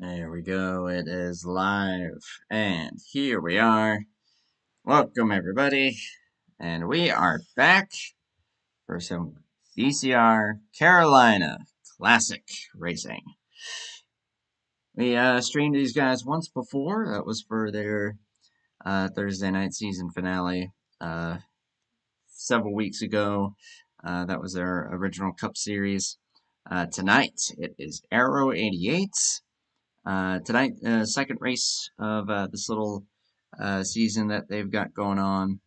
There we go. It is live. And here we are. Welcome, everybody. And we are back for some CCR Carolina Classic Racing. We streamed these guys once before. That was for their Thursday night season finale several weeks ago. That was their original Cup Series. Tonight, it is Aero88. Tonight, second race of this little season that they've got going on,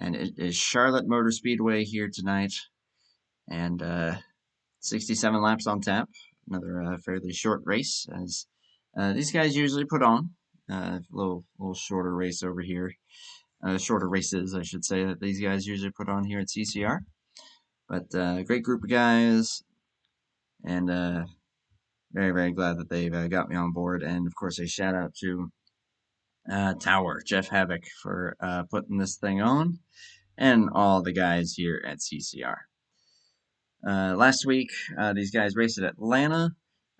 and it is Charlotte Motor Speedway here tonight, and 67 laps on tap. Another fairly short race, as these guys usually put on. A little shorter race over here. Shorter races, I should say, that these guys usually put on here at CCR. But great group of guys, and very, very glad that they've got me on board. And of course, a shout out to Tower, Jeff Havoc, for putting this thing on, and all the guys here at CCR. Last week, these guys raced at Atlanta.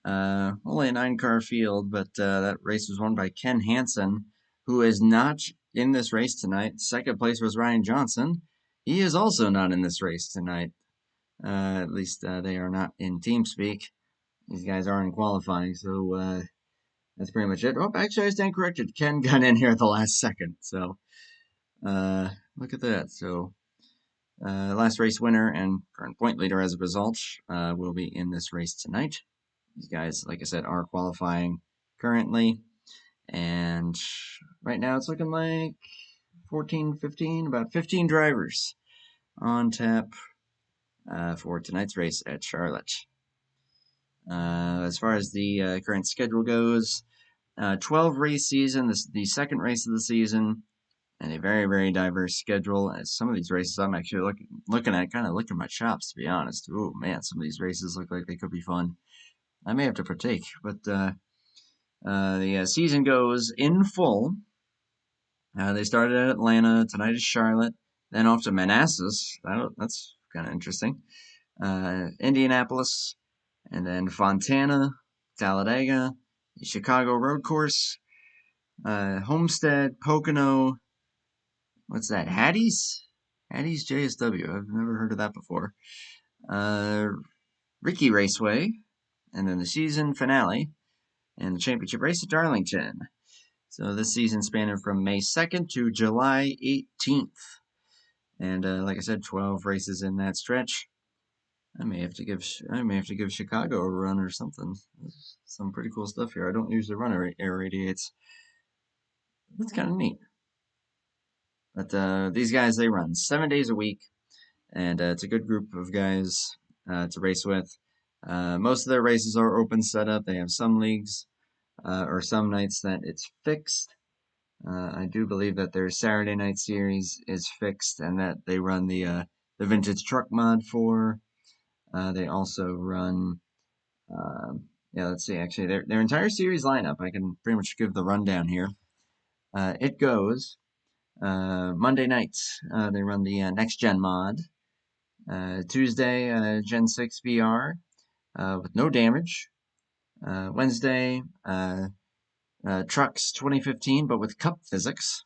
Only a 9-car field, but that race was won by Ken Hansen, who is not in this race tonight. Second place was Ryan Johnson. He is also not in this race tonight. At least they are not in TeamSpeak. These guys are in qualifying, so that's pretty much it. Oh, actually, I stand corrected. Ken got in here at the last second, so look at that. So last race winner and current point leader as a result will be in this race tonight. These guys, like I said, are qualifying currently, and right now it's looking like 14, 15, about 15 drivers on tap for tonight's race at Charlotte. As far as the current schedule goes, 12 race season, this is the second race of the season, and a very, very diverse schedule. As some of these races I'm actually looking at, kind of licking my chops, to be honest. Oh man, some of these races look like they could be fun. I may have to partake, but the season goes in full. They started at Atlanta, tonight is Charlotte, then off to Manassas. That's kind of interesting. Indianapolis, and then Fontana, Talladega, the Chicago Road Course, Homestead, Pocono. What's that? Hattie's JSW. I've never heard of that before. Ricky Raceway, and then the season finale and the championship race at Darlington. So this season spanning from May 2nd to July 18th. And like I said, 12 races in that stretch. I may have to give Chicago a run or something. There's some pretty cool stuff here. I don't usually run Aero88s. That's kind of neat. But these guys, they run 7 days a week, and it's a good group of guys to race with. Most of their races are open setup. They have some leagues or some nights that it's fixed. I do believe that their Saturday night series is fixed, and that they run the vintage truck mod for. They also run, let's see, actually, their entire series lineup, I can pretty much give the rundown here. It goes Monday nights, they run the Next Gen mod. Tuesday, Gen 6 VR with no damage. Wednesday, Trucks 2015, but with Cup physics.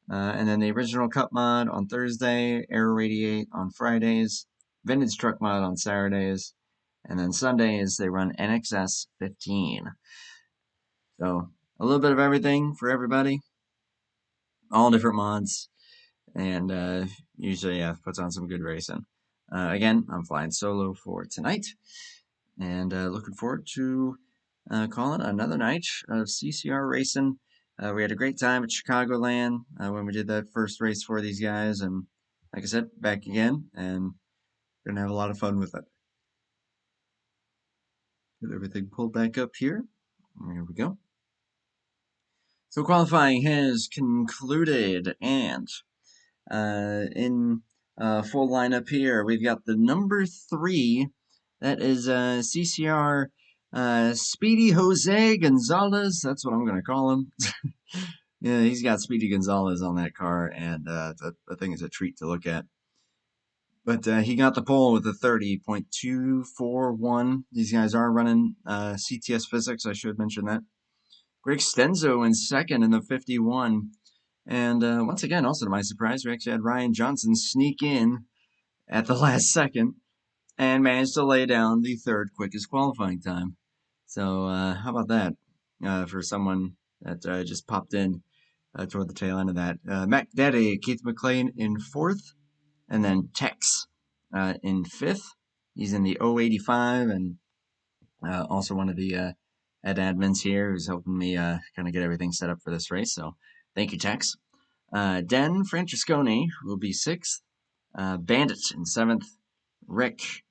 And then the original Cup mod on Thursday, Aero88 on Fridays, Vintage Truck mod on Saturdays, and then Sundays they run NXS 15. So a little bit of everything for everybody, all different mods, and usually puts on some good racing. Again, I'm flying solo for tonight, and looking forward to calling another night of CCR racing. We had a great time at Chicagoland when we did that first race for these guys, and like I said, back again, and gonna have a lot of fun with it. Get everything pulled back up here. There we go. So qualifying has concluded, and in full lineup here, we've got the number 3. That is CCR Speedy Jose Gonzalez. That's what I'm going to call him. Yeah, he's got Speedy Gonzalez on that car, and that thing is a treat to look at. But he got the pole with a 30.241. These guys are running CTS physics. I should mention that. Greg Stenzo in second in the 51. And once again, also to my surprise, we actually had Ryan Johnson sneak in at the last second and managed to lay down the third quickest qualifying time. So how about that for someone that just popped in toward the tail end of that. Mac Daddy, Keith McLean in fourth, and then Tex in fifth. He's in the 085 and also one of the head admins here who's helping me kind of get everything set up for this race. So thank you, Tex. Den Francesconi will be sixth. Bandit in seventh. Rick,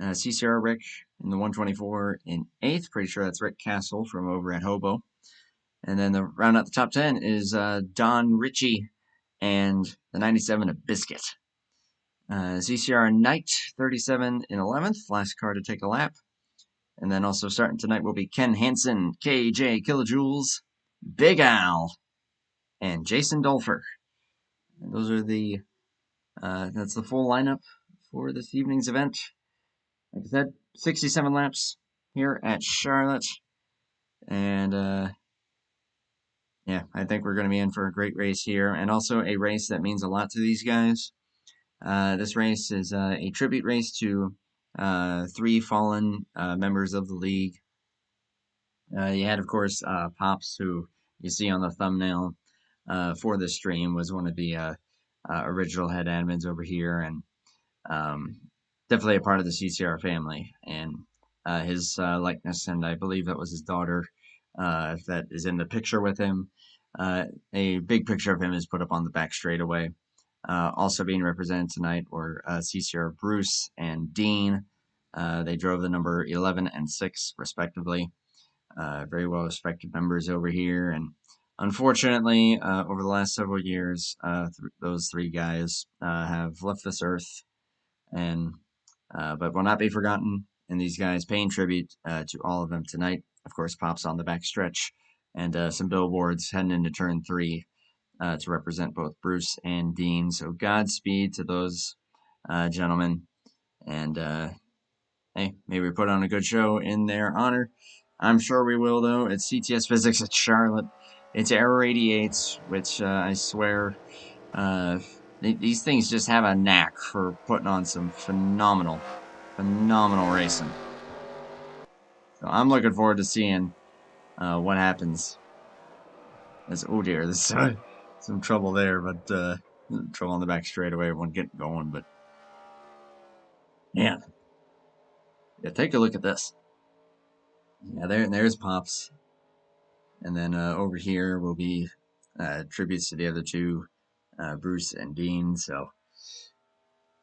CCR Rick in the 124 in eighth. Pretty sure that's Rick Castle from over at Hobo. And then the round out the top 10 is Don Ritchie and the 97 of Biscuit. CCR Knight, 37 in 11th, last car to take a lap. And then also starting tonight will be Ken Hansen, KJ Kilojoules, Big Al, and Jason Dolfer. And those are the, that's the full lineup for this evening's event. Like I said, 67 laps here at Charlotte. And, yeah, I think we're going to be in for a great race here, and also a race that means a lot to these guys. This race is a tribute race to three fallen members of the league. You had, of course, Pops, who you see on the thumbnail for the stream, was one of the original head admins over here, and definitely a part of the CCR family. And his likeness, and I believe that was his daughter that is in the picture with him. A big picture of him is put up on the back straightaway. Also being represented tonight were CCR Bruce and Dean. They drove the number 11 and 6, respectively. Very well respected members over here. And unfortunately, over the last several years, those three guys have left this earth, and but will not be forgotten. And these guys paying tribute to all of them tonight. Of course, Pops on the back stretch, and some billboards heading into turn 3 to represent both Bruce and Dean. So Godspeed to those gentlemen. And hey, maybe we put on a good show in their honor. I'm sure we will, though. It's CTS Physics at Charlotte. It's Aero88, which I swear these things just have a knack for putting on some phenomenal racing. So I'm looking forward to seeing what happens. Oh dear, there's some trouble there, but trouble on the back straightaway. Everyone getting going, but yeah, take a look at this. Yeah, there's Pops, and then over here will be tributes to the other two, Bruce and Dean. So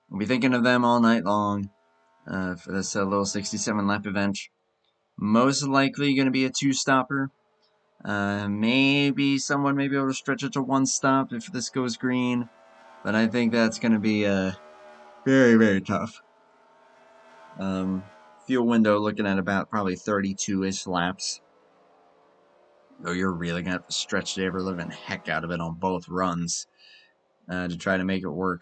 we'll be thinking of them all night long for this little 67 lap event. Most likely going to be a 2-stopper. Maybe someone may be able to stretch it to 1 stop if this goes green, but I think that's going to be very, very tough. Fuel window looking at about probably 32-ish laps. So you're really going to have to stretch the ever-living heck out of it on both runs to try to make it work.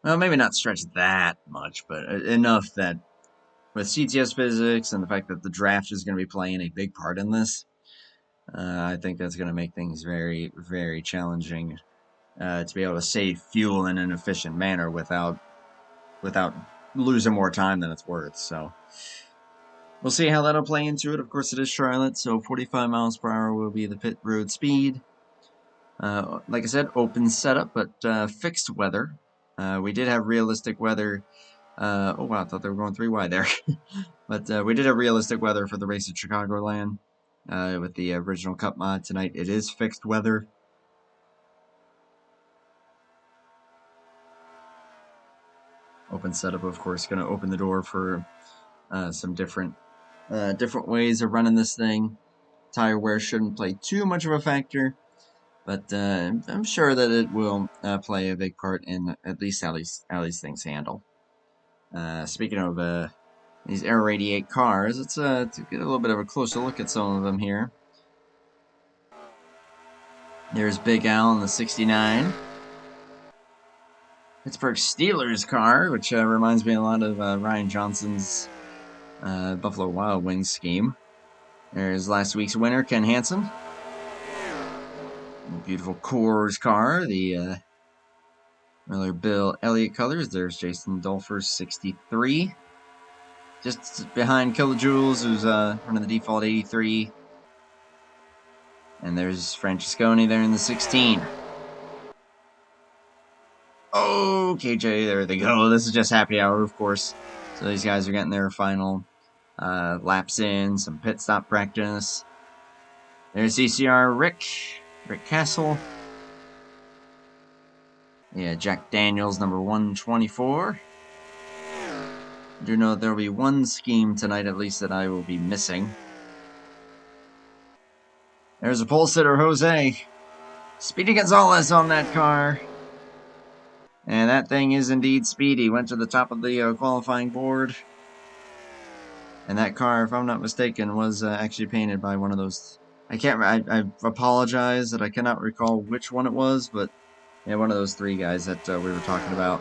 Well, maybe not stretch that much, but enough that with CTS physics and the fact that the draft is going to be playing a big part in this, I think that's going to make things very, very challenging to be able to save fuel in an efficient manner without losing more time than it's worth. So we'll see how that'll play into it. Of course, it is Charlotte, so 45 miles per hour will be the pit road speed. Like I said, open setup, but fixed weather. We did have realistic weather. Oh wow, I thought they were going 3 wide there. But we did have realistic weather for the race at Chicagoland with the original Cup mod tonight. It is fixed weather. Open setup, of course, going to open the door for some different ways of running this thing. Tire wear shouldn't play too much of a factor, but I'm sure that it will play a big part in at least how these things handle. Speaking of these Aero88 cars, let's get a little bit of a closer look at some of them here. There's Big Al in the 69. Pittsburgh Steelers car, which reminds me a lot of Ryan Johnson's Buffalo Wild Wings scheme. There's last week's winner, Ken Hansen. Beautiful Coors car, the Miller Bill Elliott colors. There's Jason Dolphers 63. Just behind Kilojoules, who's running the default 83. And there's Francesconi there in the 16. Oh, KJ, there they go. This is just happy hour, of course. So these guys are getting their final laps in, some pit stop practice. There's CCR Rick Castle. Yeah, Jack Daniels, number 124. I do know that there will be one scheme tonight, at least, that I will be missing. There's a pole sitter, Jose. Speedy Gonzalez on that car. And that thing is indeed speedy. Went to the top of the qualifying board. And that car, if I'm not mistaken, was actually painted by one of those... I apologize that I cannot recall which one it was, but yeah, one of those three guys that we were talking about.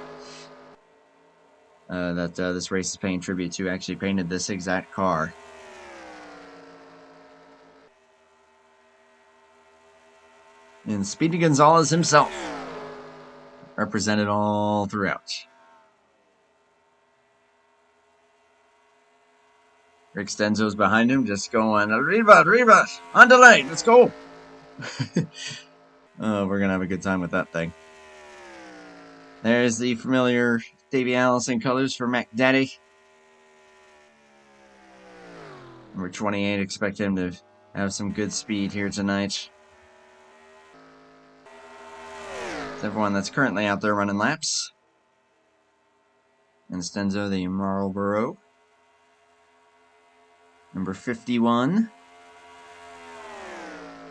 That this race is paying tribute to actually painted this exact car. And Speedy Gonzalez himself represented all throughout. Rick Stenzo's behind him, just going, Arriba, on delay, let's go. Oh, we're going to have a good time with that thing. There's the familiar Davey Allison colors for Mac Daddy. Number 28, expect him to have some good speed here tonight. It's everyone that's currently out there running laps. And Stenzo, the Marlboro. Number 51.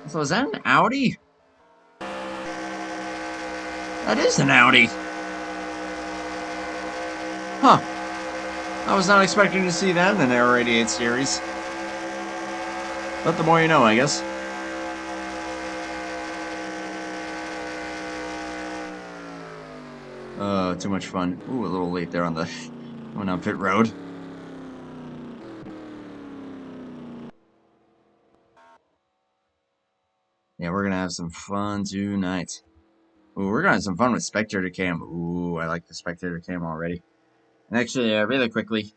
So is that an Audi? That is an Audi. Huh. I was not expecting to see that in an Aero88 series. But the more you know, I guess. Too much fun. Ooh, a little late there on the going on pit road. Yeah, we're gonna have some fun tonight. Ooh, we're gonna have some fun with spectator cam. Ooh, I like the spectator cam already. And actually, really quickly,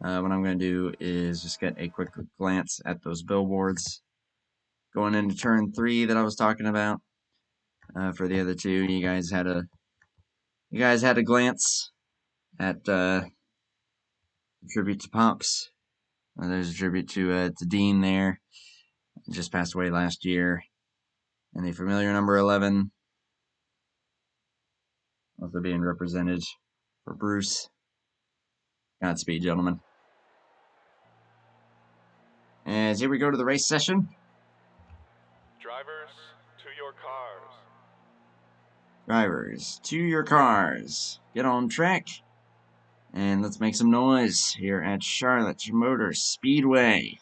what I'm gonna do is just get a quick glance at those billboards going into turn 3 that I was talking about. For the other two, you guys had a glance at a tribute to Pops. There's a tribute to Dean there. Just passed away last year. And the familiar number 11 also being represented for Bruce. Godspeed, gentlemen. As here we go to the race session. Drivers, to your cars. Drivers, to your cars. Get on track. And let's make some noise here at Charlotte Motor Speedway.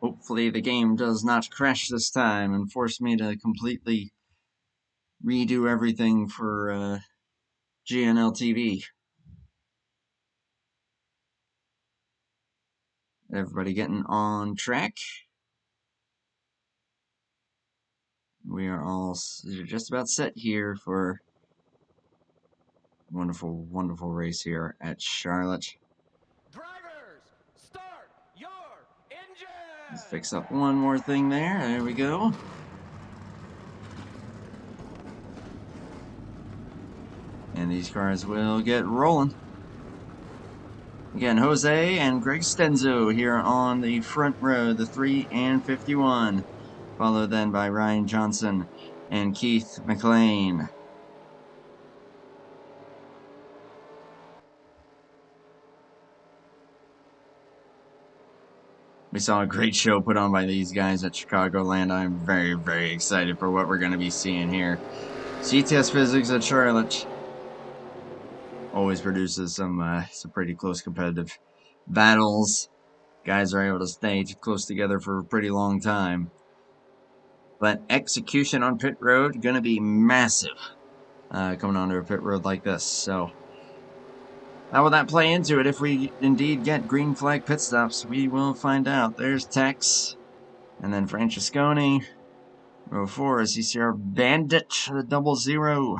Hopefully the game does not crash this time and force me to completely redo everything for GNL TV. Everybody getting on track. We are all just about set here for a wonderful, wonderful race here at Charlotte. Drivers, start your engine. Let's fix up one more thing there. There we go. And these cars will get rolling. Again, Jose and Greg Stenzo here on the front row, the 3 and 51. Followed then by Ryan Johnson and Keith McLean. We saw a great show put on by these guys at Chicagoland. I'm very, very excited for what we're going to be seeing here. CTS Physics at Charlotte always produces some pretty close competitive battles. Guys are able to stay close together for a pretty long time. but execution on pit road going to be massive coming onto a pit road like this. So how will that play into it if we indeed get green flag pit stops? We will find out. There's Tex, and then Francesconi. Row 4 is CCR Bandit, the 00.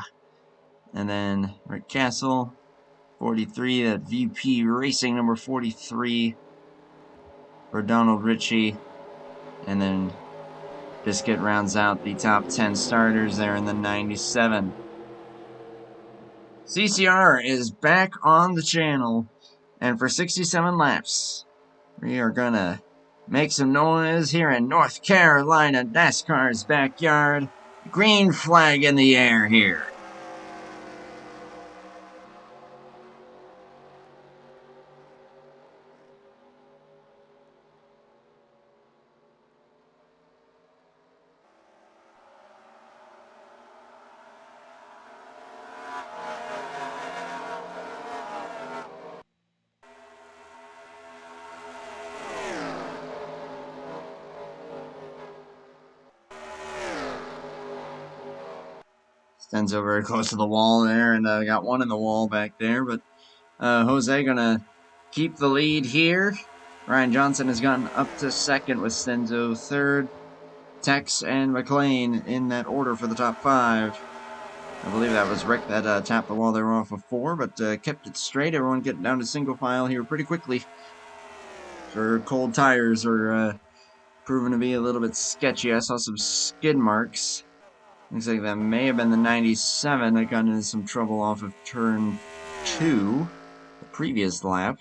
And then Rick Castle, 43, that VP Racing number 43 for Donald Ritchie. And then Biscuit rounds out the top 10 starters there in the 97. CCR is back on the channel, and for 67 laps, we are gonna make some noise here in North Carolina, NASCAR's backyard. Green flag in the air here. Stenzo very close to the wall there, and got one in the wall back there, but Jose gonna keep the lead here. Ryan Johnson has gotten up to second with Stenzo third. Tex and McLean in that order for the top 5. I believe that was Rick that tapped the wall there off of 4, but kept it straight. Everyone getting down to single file here pretty quickly. For cold tires are proven to be a little bit sketchy. I saw some skid marks. Looks like that may have been the 97 that got into some trouble off of turn 2, the previous lap.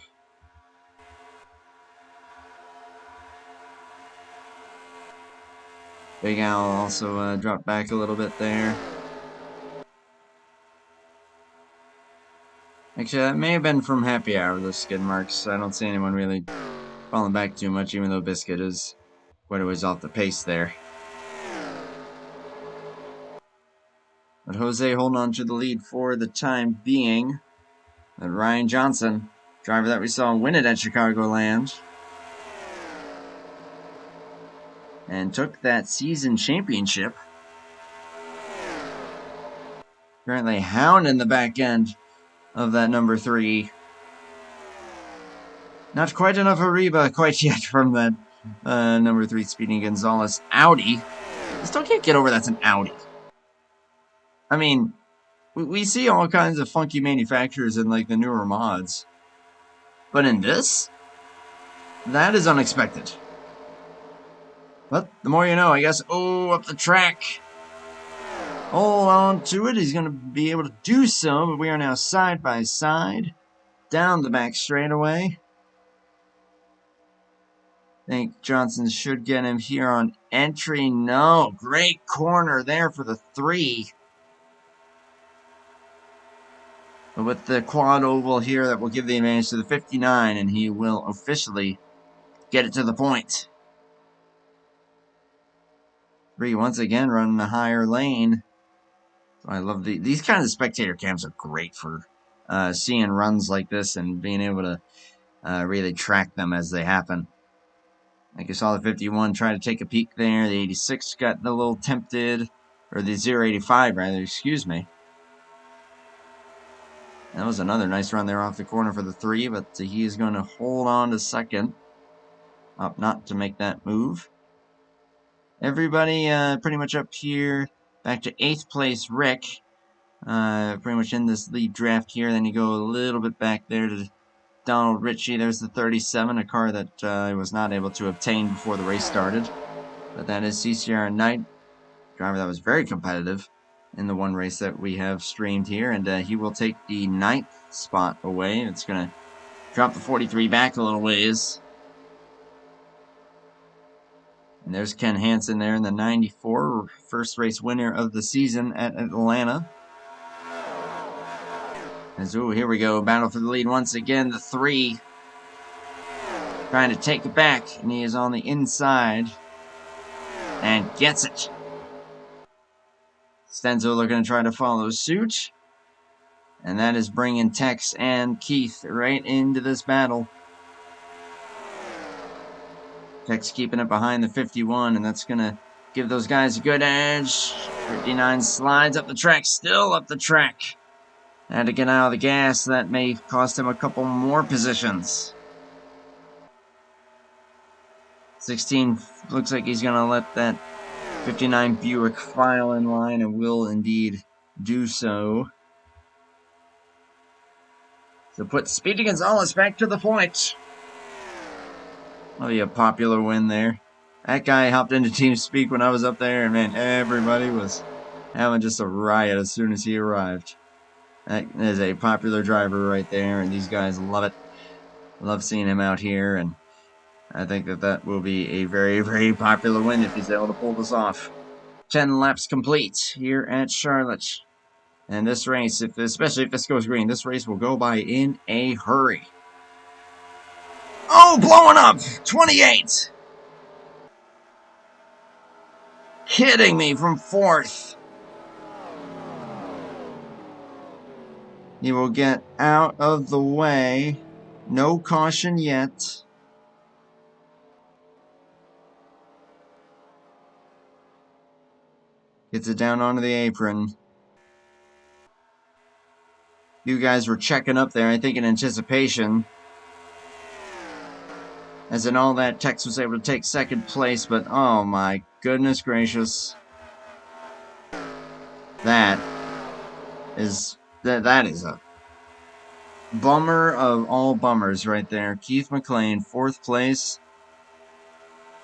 Big Al also dropped back a little bit there. Actually, that may have been from happy hour, those skid marks. I don't see anyone really falling back too much, even though Biscuit is quite a ways off the pace there. But Jose holding on to the lead for the time being. And Ryan Johnson, driver that we saw win it at Chicagoland, and took that season championship. Currently hounding the back end of that number 3. Not quite enough Ariba quite yet from that number 3 Speedy Gonzalez Audi. I still can't get over that's an Audi. I mean, we see all kinds of funky manufacturers in like the newer mods. But in this, that is unexpected. But the more you know, I guess. Oh, up the track. Hold on to it. He's going to be able to do so, but we are now side by side. Down the back straightaway. I think Johnson should get him here on entry. No, great corner there for the 3. But with the quad oval here, that will give the advantage to the 59, and he will officially get it to the point. 3 once again running the higher lane. So I love these kinds of spectator cams are great for seeing runs like this and being able to really track them as they happen. Like you saw the 51 try to take a peek there. The 86 got a little tempted. Or the 085 rather, excuse me. That was another nice run there off the corner for the 3, but he is going to hold on to second. Up not to make that move. Everybody pretty much up here. Back to 8th place, Rick. Pretty much in this lead draft here. Then you go a little bit back there to Donald Ritchie. There's the 37, a car that I was not able to obtain before the race started. But that is CCR Knight, driver that was very competitive in the one race that we have streamed here. And he will take the 9th spot away. It's going to drop the 43 back a little ways. And there's Ken Hansen there in the 94, first race winner of the season at Atlanta. And so here we go, battle for the lead once again. The 3 trying to take it back, and he is on the inside and gets it. Stenzo looking to try to follow suit, and that is bringing Tex and Keith right into this battle. Tex keeping it behind the 51, and that's going to give those guys a good edge. 59 slides up the track, still up the track. Had to get out of the gas. That may cost him a couple more positions. 16 looks like he's going to let that 59 Buick file in line, and will indeed do so. So put Speedy Gonzalez back to the point. That'll be a popular win there. That guy hopped into TeamSpeak when I was up there, and man, everybody was having just a riot as soon as he arrived. That is a popular driver right there, and these guys love it. Love seeing him out here, and I think that will be a very, very popular win if he's able to pull this off. 10 laps complete here at Charlotte. And this race, especially if this goes green, this race will go by in a hurry. Oh, blowing up! 28! Kidding me, from 4th. He will get out of the way. No caution yet. Gets it down onto the apron. You guys were checking up there, I think in anticipation. As in all that, Tex was able to take 2nd place, but oh my goodness gracious. That is a bummer of all bummers right there. Keith McLean, 4th place.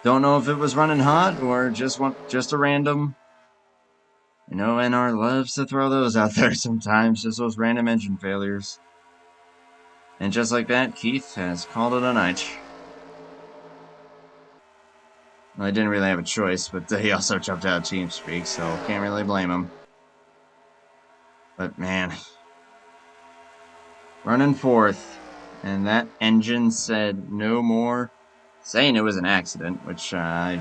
Don't know if it was running hot or just a random. You know, NR loves to throw those out there sometimes, just those random engine failures. And just like that, Keith has called it a night. Well, he didn't really have a choice, but he also jumped out of TeamSpeak, so can't really blame him. But man, running 4th, and that engine said no more, saying it was an accident, which I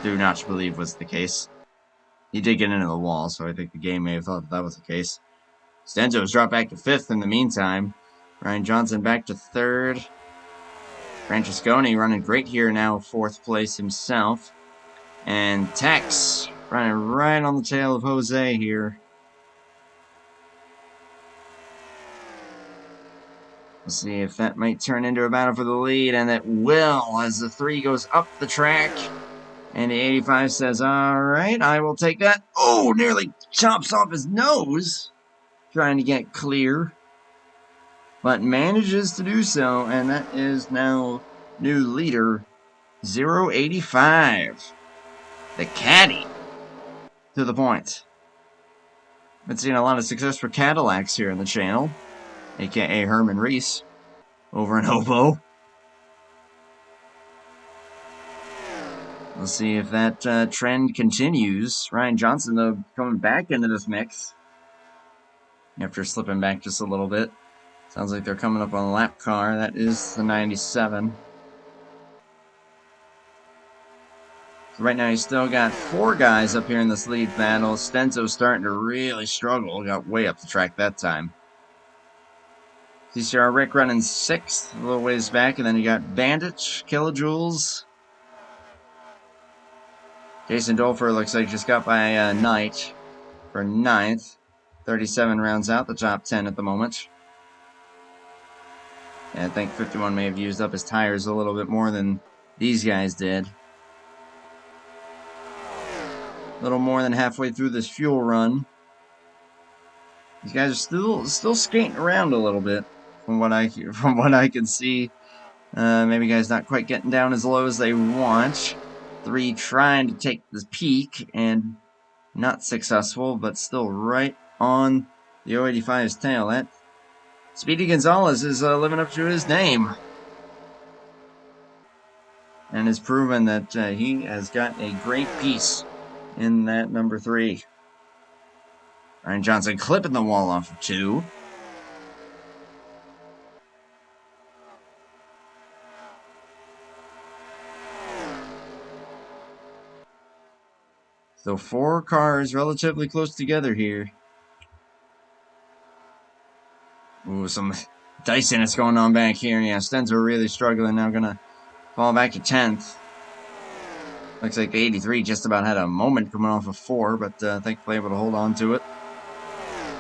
do not believe was the case. He did get into the wall, so I think the game may have thought that was the case. Stenzo's dropped back to 5th in the meantime. Ryan Johnson back to 3rd. Francesconi running great here now, 4th place himself. And Tex running right on the tail of Jose here. Let's see if that might turn into a battle for the lead, and it will as the 3 goes up the track. And the 85 says, alright, I will take that. Oh, nearly chops off his nose. Trying to get clear. But manages to do so, and that is now new leader, 085. The caddy to the point. Been seeing a lot of success for Cadillacs here on the channel, aka Herman Reese, over in Hobo. We'll see if that trend continues. Ryan Johnson, though, coming back into this mix after slipping back just a little bit. Sounds like they're coming up on a lap car. That is the 97. So right now, he's still got 4 guys up here in this lead battle. Stenzo's starting to really struggle. Got way up the track that time. CCR Rick running 6th, a little ways back, and then you got Bandage, Kilojoules. Jason Dolfer looks like just got by Knight for 9th. 37 rounds out the top 10 at the moment. And I think 51 may have used up his tires a little bit more than these guys did. A little more than halfway through this fuel run. These guys are still skating around a little bit, from what I can see. Maybe guys not quite getting down as low as they want. 3 trying to take the peak and not successful, but still right on the 085's tail. That Speedy Gonzalez is living up to his name, and has proven that he has got a great piece in that number 3. Ryan Johnson clipping the wall off of 2. So 4 cars relatively close together here. Ooh, some diceiness going on back here. Yeah, Stenzo really struggling now. Gonna fall back to 10th. Looks like the 83 just about had a moment coming off of 4, but thankfully able to hold on to it.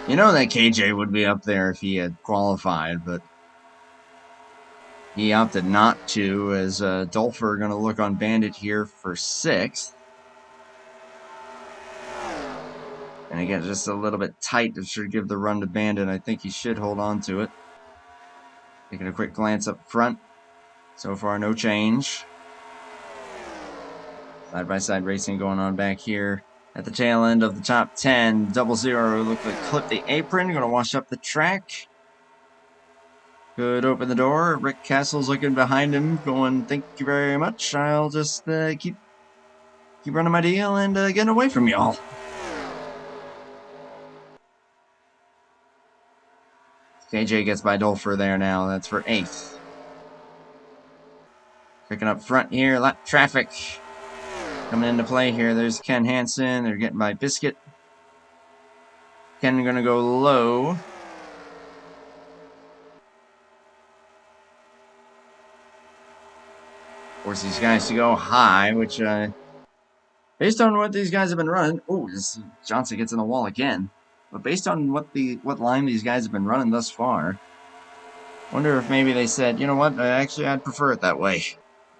You know that KJ would be up there if he had qualified, but he opted not to, as Dolfer going to look on Bandit here for 6th. And again, just a little bit tight to sort of give the run to Bandit. I think he should hold on to it. Taking a quick glance up front. So far, no change. Side-by-side racing going on back here. At the tail end of the top 10, 00 looked like clipped the apron. Going to wash up the track. Could open the door. Rick Castle's looking behind him, going, "Thank you very much. I'll just keep running my deal and getting away from y'all." KJ gets by Dolfer there now. That's for 8th. Picking up front here. Lap traffic coming into play here. There's Ken Hansen. They're getting by Biscuit. Ken going to go low. Force these guys to go high, which, based on what these guys have been running... Oh, Johnson gets in the wall again. But based on what line these guys have been running thus far, wonder if maybe they said, you know what, actually I'd prefer it that way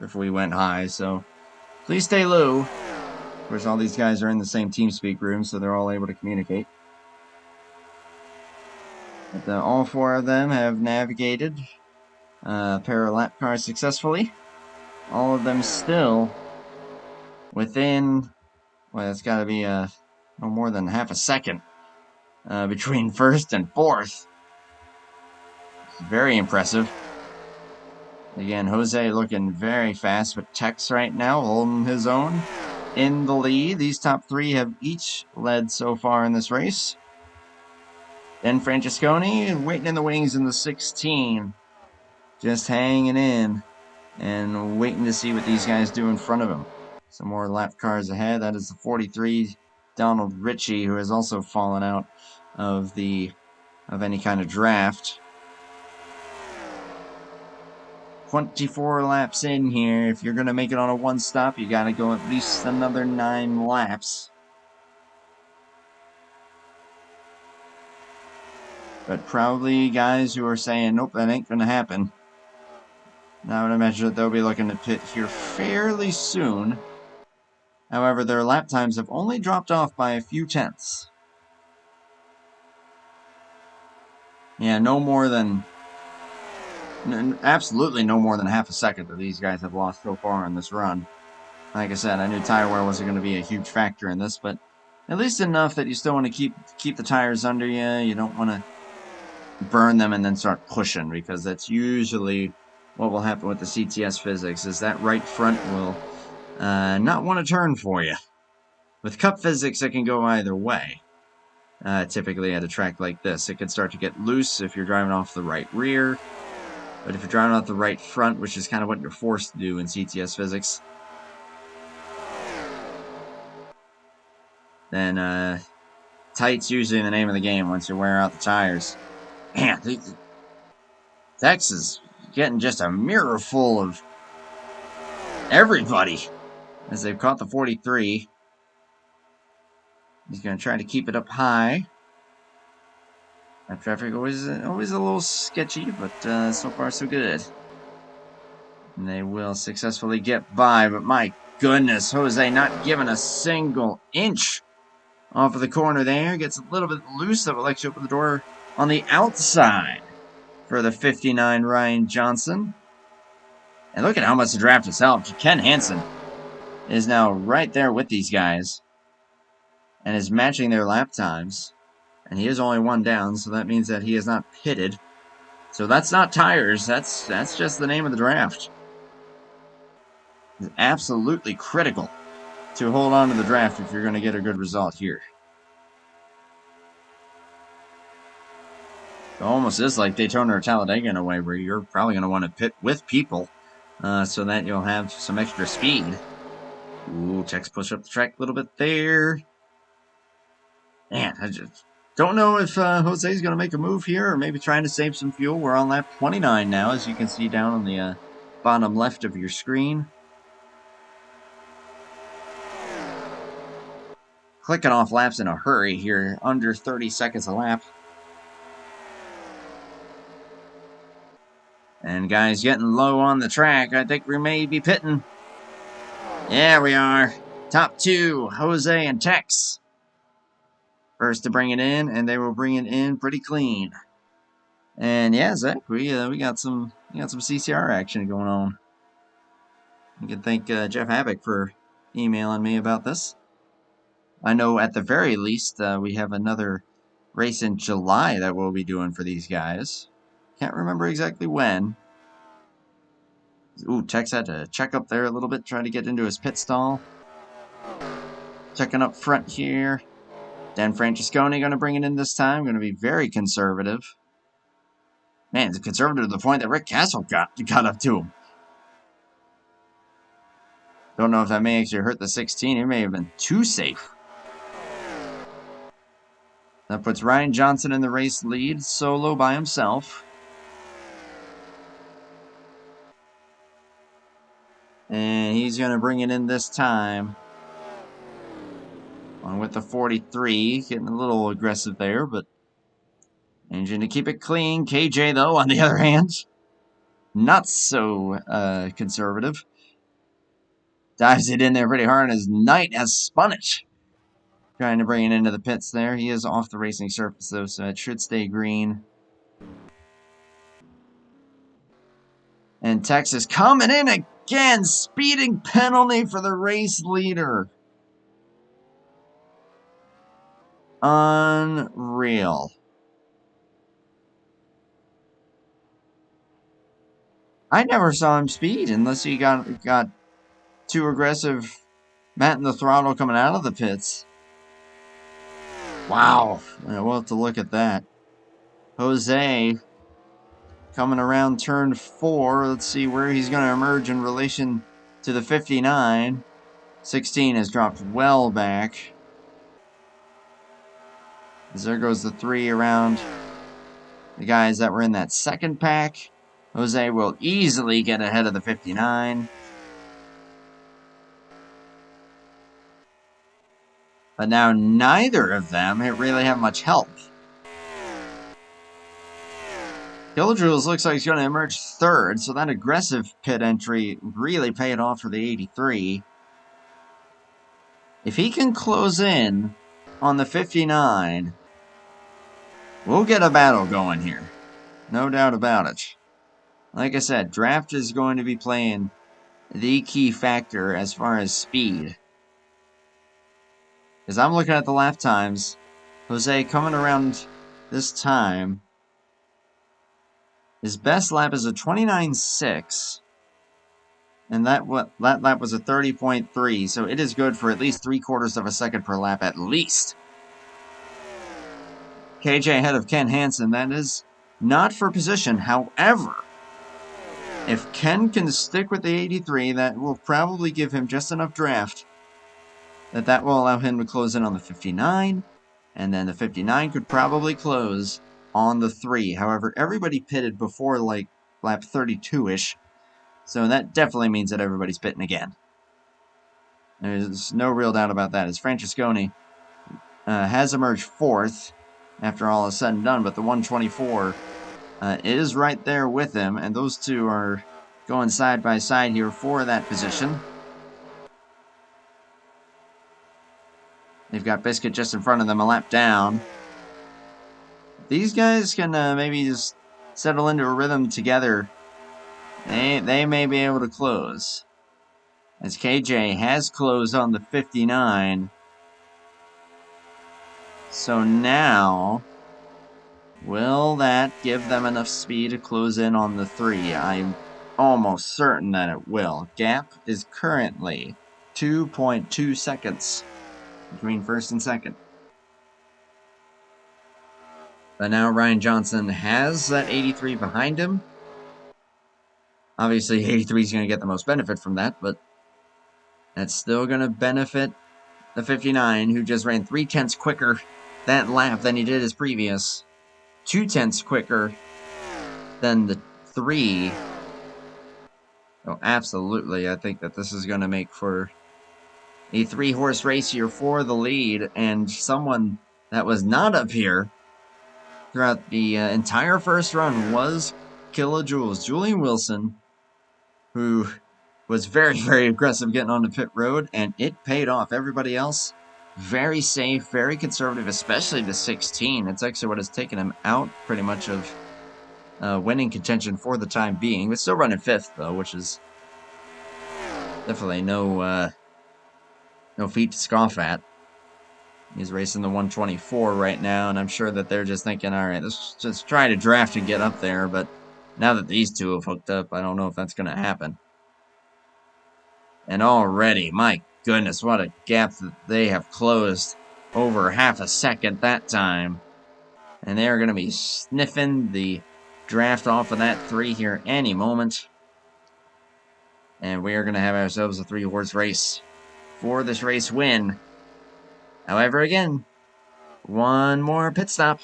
if we went high, so please stay low. Of course, all these guys are in the same TeamSpeak room, so they're all able to communicate. But all 4 of them have navigated a pair of lap cars successfully. All of them still within, well, it's got to be no more than half a second between 1st and 4th. Very impressive. Again, Jose looking very fast, but Tex right now holding his own in the lead. These top 3 have each led so far in this race. Then Francesconi waiting in the wings in the 16. Just hanging in and waiting to see what these guys do in front of him. Some more lap cars ahead. That is the 43, Donald Ritchie, who has also fallen out of any kind of draft. 24 laps in here. If you're going to make it on a one stop, you got to go at least another 9 laps. But probably guys who are saying, nope, that ain't going to happen. Now I would imagine that they'll be looking to pit here fairly soon. However, their lap times have only dropped off by a few tenths. Yeah, no more than... absolutely no more than half a second that these guys have lost so far in this run. Like I said, I knew tire wear wasn't going to be a huge factor in this, but at least enough that you still want to keep the tires under you. You don't want to burn them and then start pushing, because that's usually what will happen with the CTS physics, is that right front will not want to turn for you. With cup physics, it can go either way. Typically at a track like this, it can start to get loose if you're driving off the right rear. But if you're driving off the right front, which is kind of what you're forced to do in CTS physics, then tight's usually the name of the game once you wear out the tires. Man, Tex is getting just a mirror full of everybody as they've caught the 43. He's going to try to keep it up high. That traffic always a little sketchy, but so far so good. And they will successfully get by, but my goodness, Jose not giving a single inch off of the corner there. Gets a little bit loose. That will actually open the door on the outside for the 59 Ryan Johnson. And look at how much the draft has helped. Ken Hansen is now right there with these guys and is matching their lap times. And he is only 1 down, so that means that he is not pitted. So that's not tires. That's just the name of the draft. It's absolutely critical to hold on to the draft if you're going to get a good result here. It almost is like Daytona or Talladega in a way, where you're probably going to want to pit with people so that you'll have some extra speed. Ooh, Tex push up the track a little bit there. Man, I just don't know if Jose's going to make a move here or maybe trying to save some fuel. We're on lap 29 now, as you can see down on the bottom left of your screen. clicking off laps in a hurry here, under 30 seconds a lap. And guys getting low on the track. I think we may be pitting. Yeah, we are. Top two, Jose and Tex. First to bring it in, and they will bring it in pretty clean. And yeah, Zach, we got some CCR action going on. You can thank Jeff Havoc for emailing me about this. I know at the very least we have another race in July that we'll be doing for these guys. Can't remember exactly when. Ooh, Tex had to check up there a little bit, try to get into his pit stall. Checking up front here. Dan Francesconi going to bring it in this time. Going to be very conservative. Man, it's conservative to the point that Rick Castle got up to him. Don't know if that may actually hurt the 16. It may have been too safe. That puts Ryan Johnson in the race lead, solo by himself. And he's going to bring it in this time. On with the 43, getting a little aggressive there, but engine to keep it clean. KJ, though, on the other hand, not so conservative. Dives it in there pretty hard as Knight has spun it. Trying to bring it into the pits there. He is off the racing surface, though, so it should stay green. And Texas coming in again. Speeding penalty for the race leader. Unreal. I never saw him speed unless he got too aggressive, matting the throttle coming out of the pits. Wow. Yeah, we'll have to look at that. Jose coming around turn 4. Let's see where he's going to emerge in relation to the 59. 16 has dropped well back. As there goes the 3 around the guys that were in that second pack. Jose will easily get ahead of the 59. But now neither of them really have much help. Kilojoules looks like he's going to emerge 3rd, so that aggressive pit entry really paid off for the 83. If he can close in on the 59, we'll get a battle going here. No doubt about it. Like I said, draft is going to be playing the key factor as far as speed. Because I'm looking at the lap times. Jose coming around this time. His best lap is a 29.6. And that lap was a 30.3. So it is good for at least 3/4 of a second per lap at least. KJ ahead of Ken Hansen. That is not for position. However, if Ken can stick with the 83, that will probably give him just enough draft that will allow him to close in on the 59, and then the 59 could probably close on the 3. However, everybody pitted before like lap 32-ish, so that definitely means that everybody's pitting again. There's no real doubt about that, as Francesconi has emerged 4th after all is said and done, but the 124 is right there with him, and those two are going side by side here for that position. They've got Biscuit just in front of them, a lap down. These guys can maybe just settle into a rhythm together. They may be able to close. As KJ has closed on the 59. So now, will that give them enough speed to close in on the 3? I'm almost certain that it will. Gap is currently 2.2 seconds between first and second. But now Ryan Johnson has that 83 behind him. Obviously, 83 is going to get the most benefit from that, but that's still going to benefit the 59, who just ran 3/10 quicker that lap than he did his previous. 2/10 quicker than the 3. So absolutely, I think that this is going to make for a 3-horse race here for the lead, and someone that was not up here throughout the entire first run was Kilojoules. Julian Wilson, who was very, very aggressive getting onto pit road, and it paid off. Everybody else, very safe, very conservative, especially the 16. It's actually what has taken him out pretty much of winning contention for the time being. But still running 5th, though, which is definitely no feat to scoff at. He's racing the 124 right now, and I'm sure that they're just thinking, all right, let's just try to draft and get up there. But now that these two have hooked up, I don't know if that's going to happen. And already, my goodness, what a gap that they have closed. Over half a second that time. And they are going to be sniffing the draft off of that 3 here any moment. And we are going to have ourselves a 3-horse race for this race win. However, again, one more pit stop,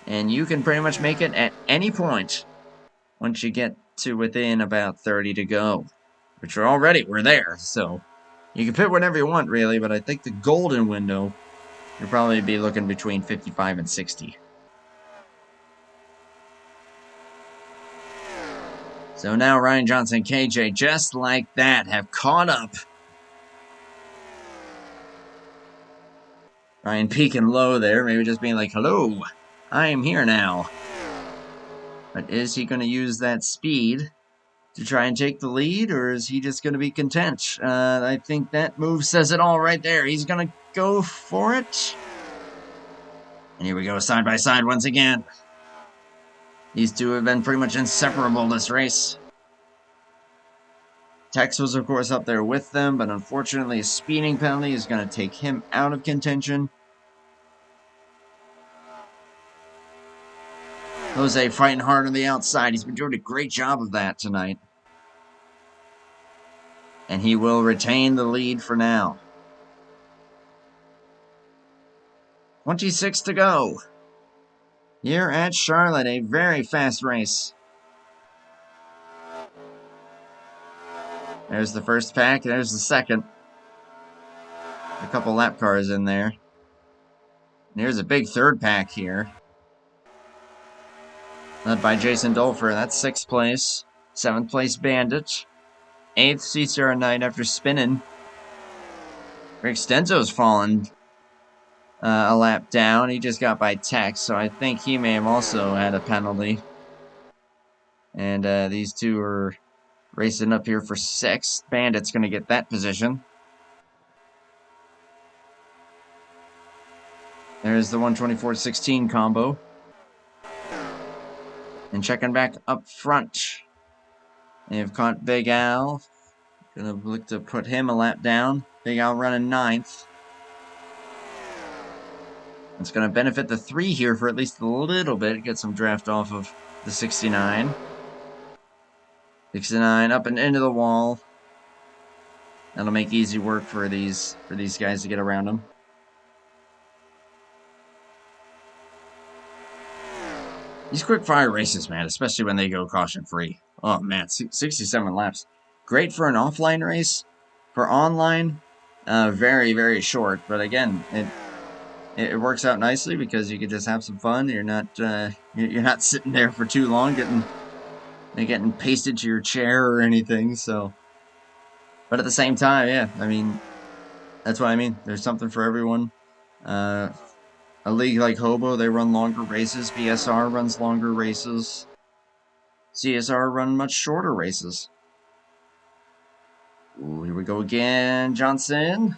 and you can pretty much make it at any point once you get to within about 30 to go. Which we're there, so you can pit whenever you want, really, but I think the golden window, you'll probably be looking between 55 and 60. So now Ryan Johnson, KJ, just like that, have caught up. Ryan peeking low there, maybe just being like, hello, I am here now. But is he going to use that speed to try and take the lead, or is he just going to be content? I think that move says it all right there. He's going to go for it. And here we go, side by side once again. These two have been pretty much inseparable this race. Tex was, of course, up there with them, but unfortunately a speeding penalty is going to take him out of contention. Jose fighting hard on the outside. He's been doing a great job of that tonight. And he will retain the lead for now. 26 to go. Here at Charlotte, a very fast race. There's the first pack, there's the second. A couple lap cars in there. And here's a big third pack here. Led by Jason Dolfer, that's 6th place. 7th place Bandit. 8th CCR Knight after spinning. Rick Stenzo's fallen a lap down. He just got by Tex, so I think he may have also had a penalty. And these two are racing up here for 6th. Bandit's going to get that position. There's the 124-16 combo. And checking back up front, they've caught Big Al. Gonna look to put him a lap down. Big Al running 9th. It's gonna benefit the 3 here for at least a little bit. Get some draft off of the 69. 69 up and into the wall. That'll make easy work for these guys to get around him. These quick fire races, man, especially when they go caution free. Oh man, 67 laps. Great for an offline race. For online, very, very short. But again, it works out nicely because you can just have some fun. You're not sitting there for too long getting pasted to your chair or anything. So, but at the same time, yeah, I mean, that's what I mean. There's something for everyone. A league like Hobo, they run longer races. BSR runs longer races. CSR run much shorter races. Ooh, here we go again, Johnson.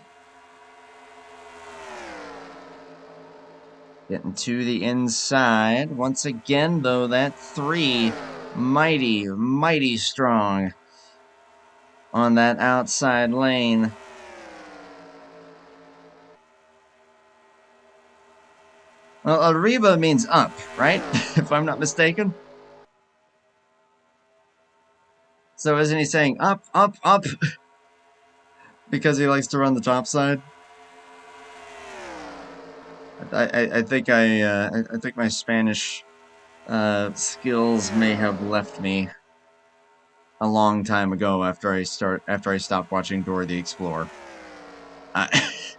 Getting to the inside. Once again, though, that 3, mighty, mighty strong on that outside lane. Well, Arriba means up, right? If I'm not mistaken. So isn't he saying up, up, up? Because he likes to run the top side? I think my Spanish skills may have left me a long time ago after I stopped watching Dora the Explorer. If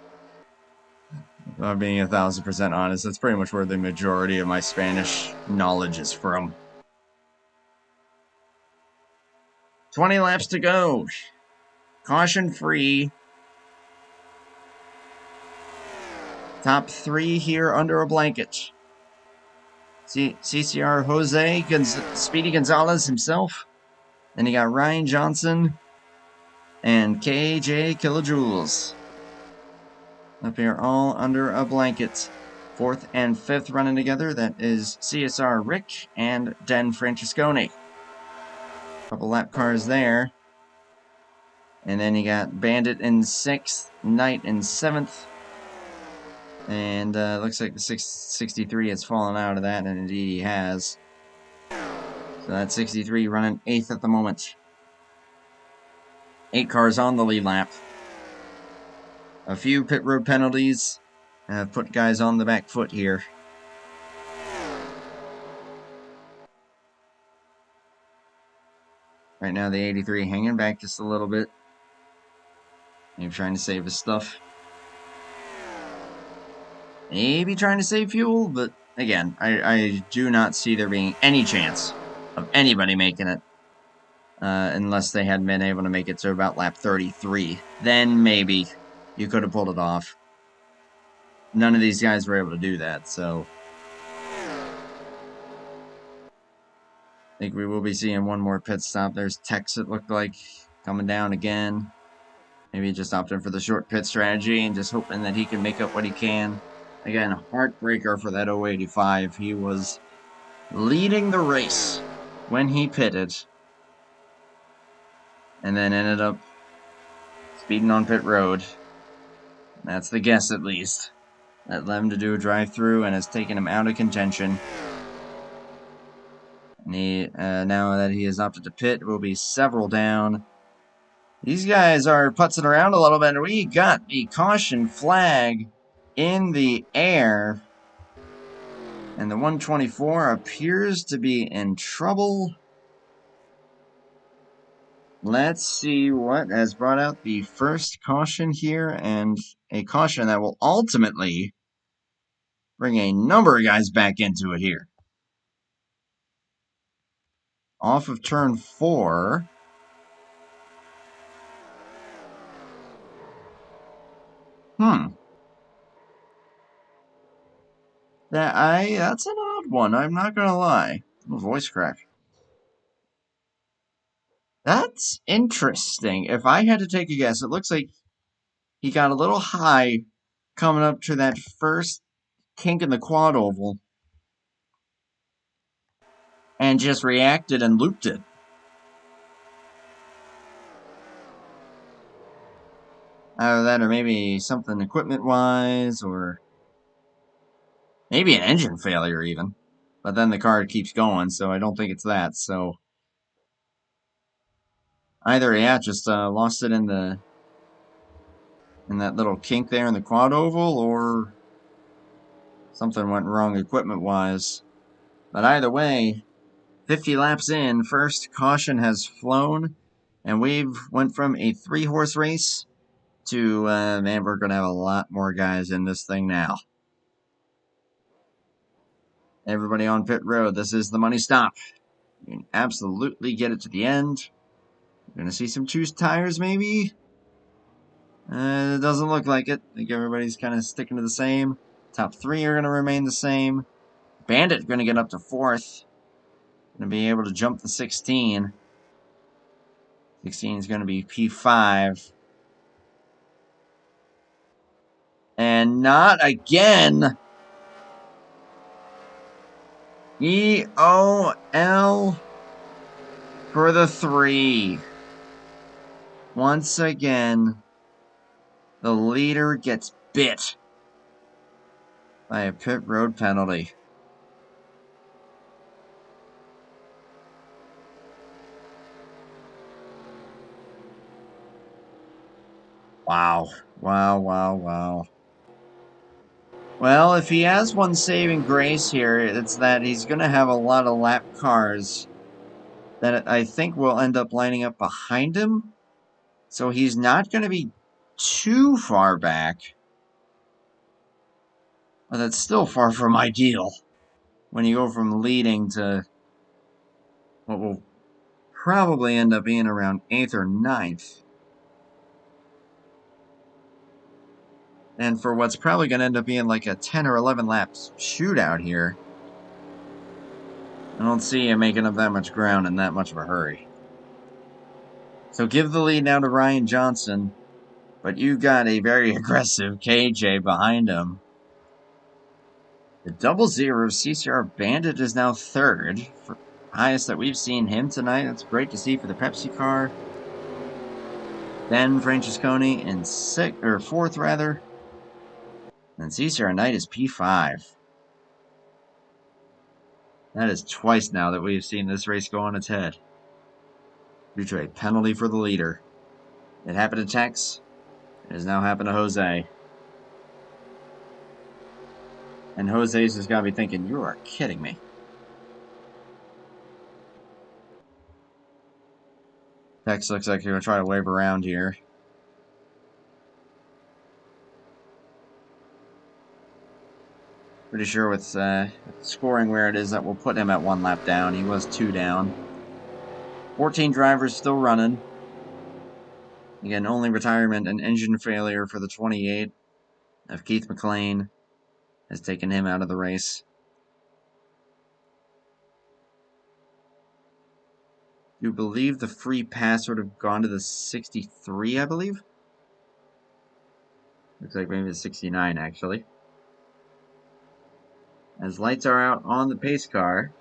I'm being 1000% honest, that's pretty much where the majority of my Spanish knowledge is from. 20 laps to go. Caution free. Top 3 here under a blanket. CCR Jose Speedy Gonzalez himself. Then you got Ryan Johnson and KJ Kilojoules. Up here, all under a blanket. 4th and 5th running together. That is CSR Rick and Den Francesconi. Couple lap cars there. And then you got Bandit in 6th, Knight in 7th. And looks like the 663 has fallen out of that, and indeed he has. So that's 63 running 8th at the moment. 8 cars on the lead lap. A few pit road penalties have put guys on the back foot here. Right now the 83 hanging back just a little bit. Maybe trying to save his stuff. Maybe trying to save fuel, but again, I do not see there being any chance of anybody making it. Unless they had been able to make it to about lap 33. Then maybe you could have pulled it off. None of these guys were able to do that, so I think we will be seeing one more pit stop. There's Tex, it looked like, coming down again. Maybe just opting for the short pit strategy and just hoping that he can make up what he can. Again, heartbreaker for that 085. He was leading the race when he pitted. And then ended up speeding on pit road. That's the guess, at least. That led him to do a drive-through and has taken him out of contention. And he, now that he has opted to pit, will be several down. These guys are putzing around a little bit. We got the caution flag in the air. And the 124 appears to be in trouble. Let's see what has brought out the first caution here, and a caution that will ultimately bring a number of guys back into it here. Off of turn 4. That's an odd one, I'm not gonna lie. A voice crack. That's interesting. If I had to take a guess, it looks like he got a little high coming up to that first kink in the quad oval and just reacted and looped it. Either that or maybe something equipment-wise, or maybe an engine failure even. But then the car keeps going, so I don't think it's that. So either, yeah, just lost it in that little kink there in the quad oval, or something went wrong equipment-wise. But either way, 50 laps in, first caution has flown, and we've went from a 3-horse race to, man, we're going to have a lot more guys in this thing now. Everybody on pit road, this is the money stop. You can absolutely get it to the end. You're going to see some choose tires, maybe? It doesn't look like it. I think everybody's kind of sticking to the same. Top 3 are going to remain the same. Bandit going to get up to 4th. Going to be able to jump the 16. 16 is going to be P5. And not again. EOL for the 3. Once again, the leader gets bit by a pit road penalty. Wow. Wow, wow, wow. Well, if he has one saving grace here, it's that he's going to have a lot of lap cars that I think will end up lining up behind him. So he's not going to be too far back. But that's still far from ideal. When you go from leading to what will probably end up being around 8th or 9th. And for what's probably going to end up being like a 10 or 11 laps shootout here, I don't see him making up that much ground in that much of a hurry. So give the lead now to Ryan Johnson, but you got a very aggressive KJ behind him. The 00 CCR Bandit is now 3rd, for highest that we've seen him tonight. That's great to see for the Pepsi car. Then Francesconi in 4th rather. And CCR Knight is P5. That is twice now that we've seen this race go on its head, due to a penalty for the leader. It happened to Tex. It has now happened to Jose. And Jose's has got to be thinking, you are kidding me. Tex looks like he's going to try to wave around here. Pretty sure with scoring where it is that will put him at 1 lap down. He was 2 down. 14 drivers still running. Again, only retirement and engine failure for the 28 of Keith McLean has taken him out of the race. You believe the free pass would have gone to the 63, I believe? Looks like maybe the 69, actually. As lights are out on the pace car,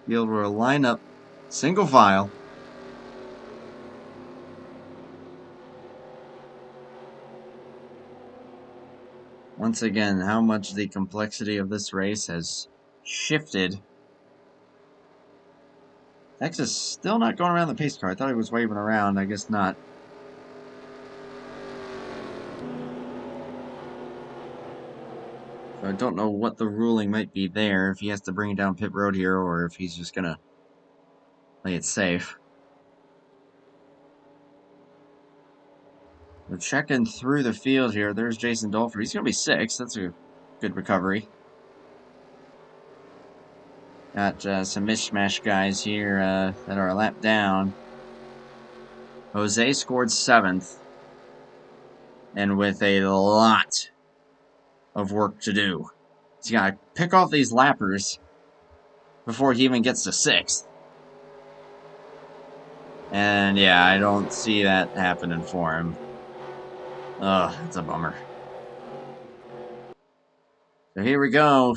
field will line up single file. Once again, how much the complexity of this race has shifted. Texas still not going around the pace car. I thought he was waving around. I guess not. So I don't know what the ruling might be there, if he has to bring it down pit road here, or if he's just going to play it safe. We're checking through the field here. There's Jason Dolfer. He's going to be 6th. That's a good recovery. Got some mishmash guys here that are a lap down. Jose scored 7th. And with a lot of work to do. He's got to pick off these lappers before he even gets to 6th. And yeah, I don't see that happening for him. Ugh, that's a bummer. So here we go.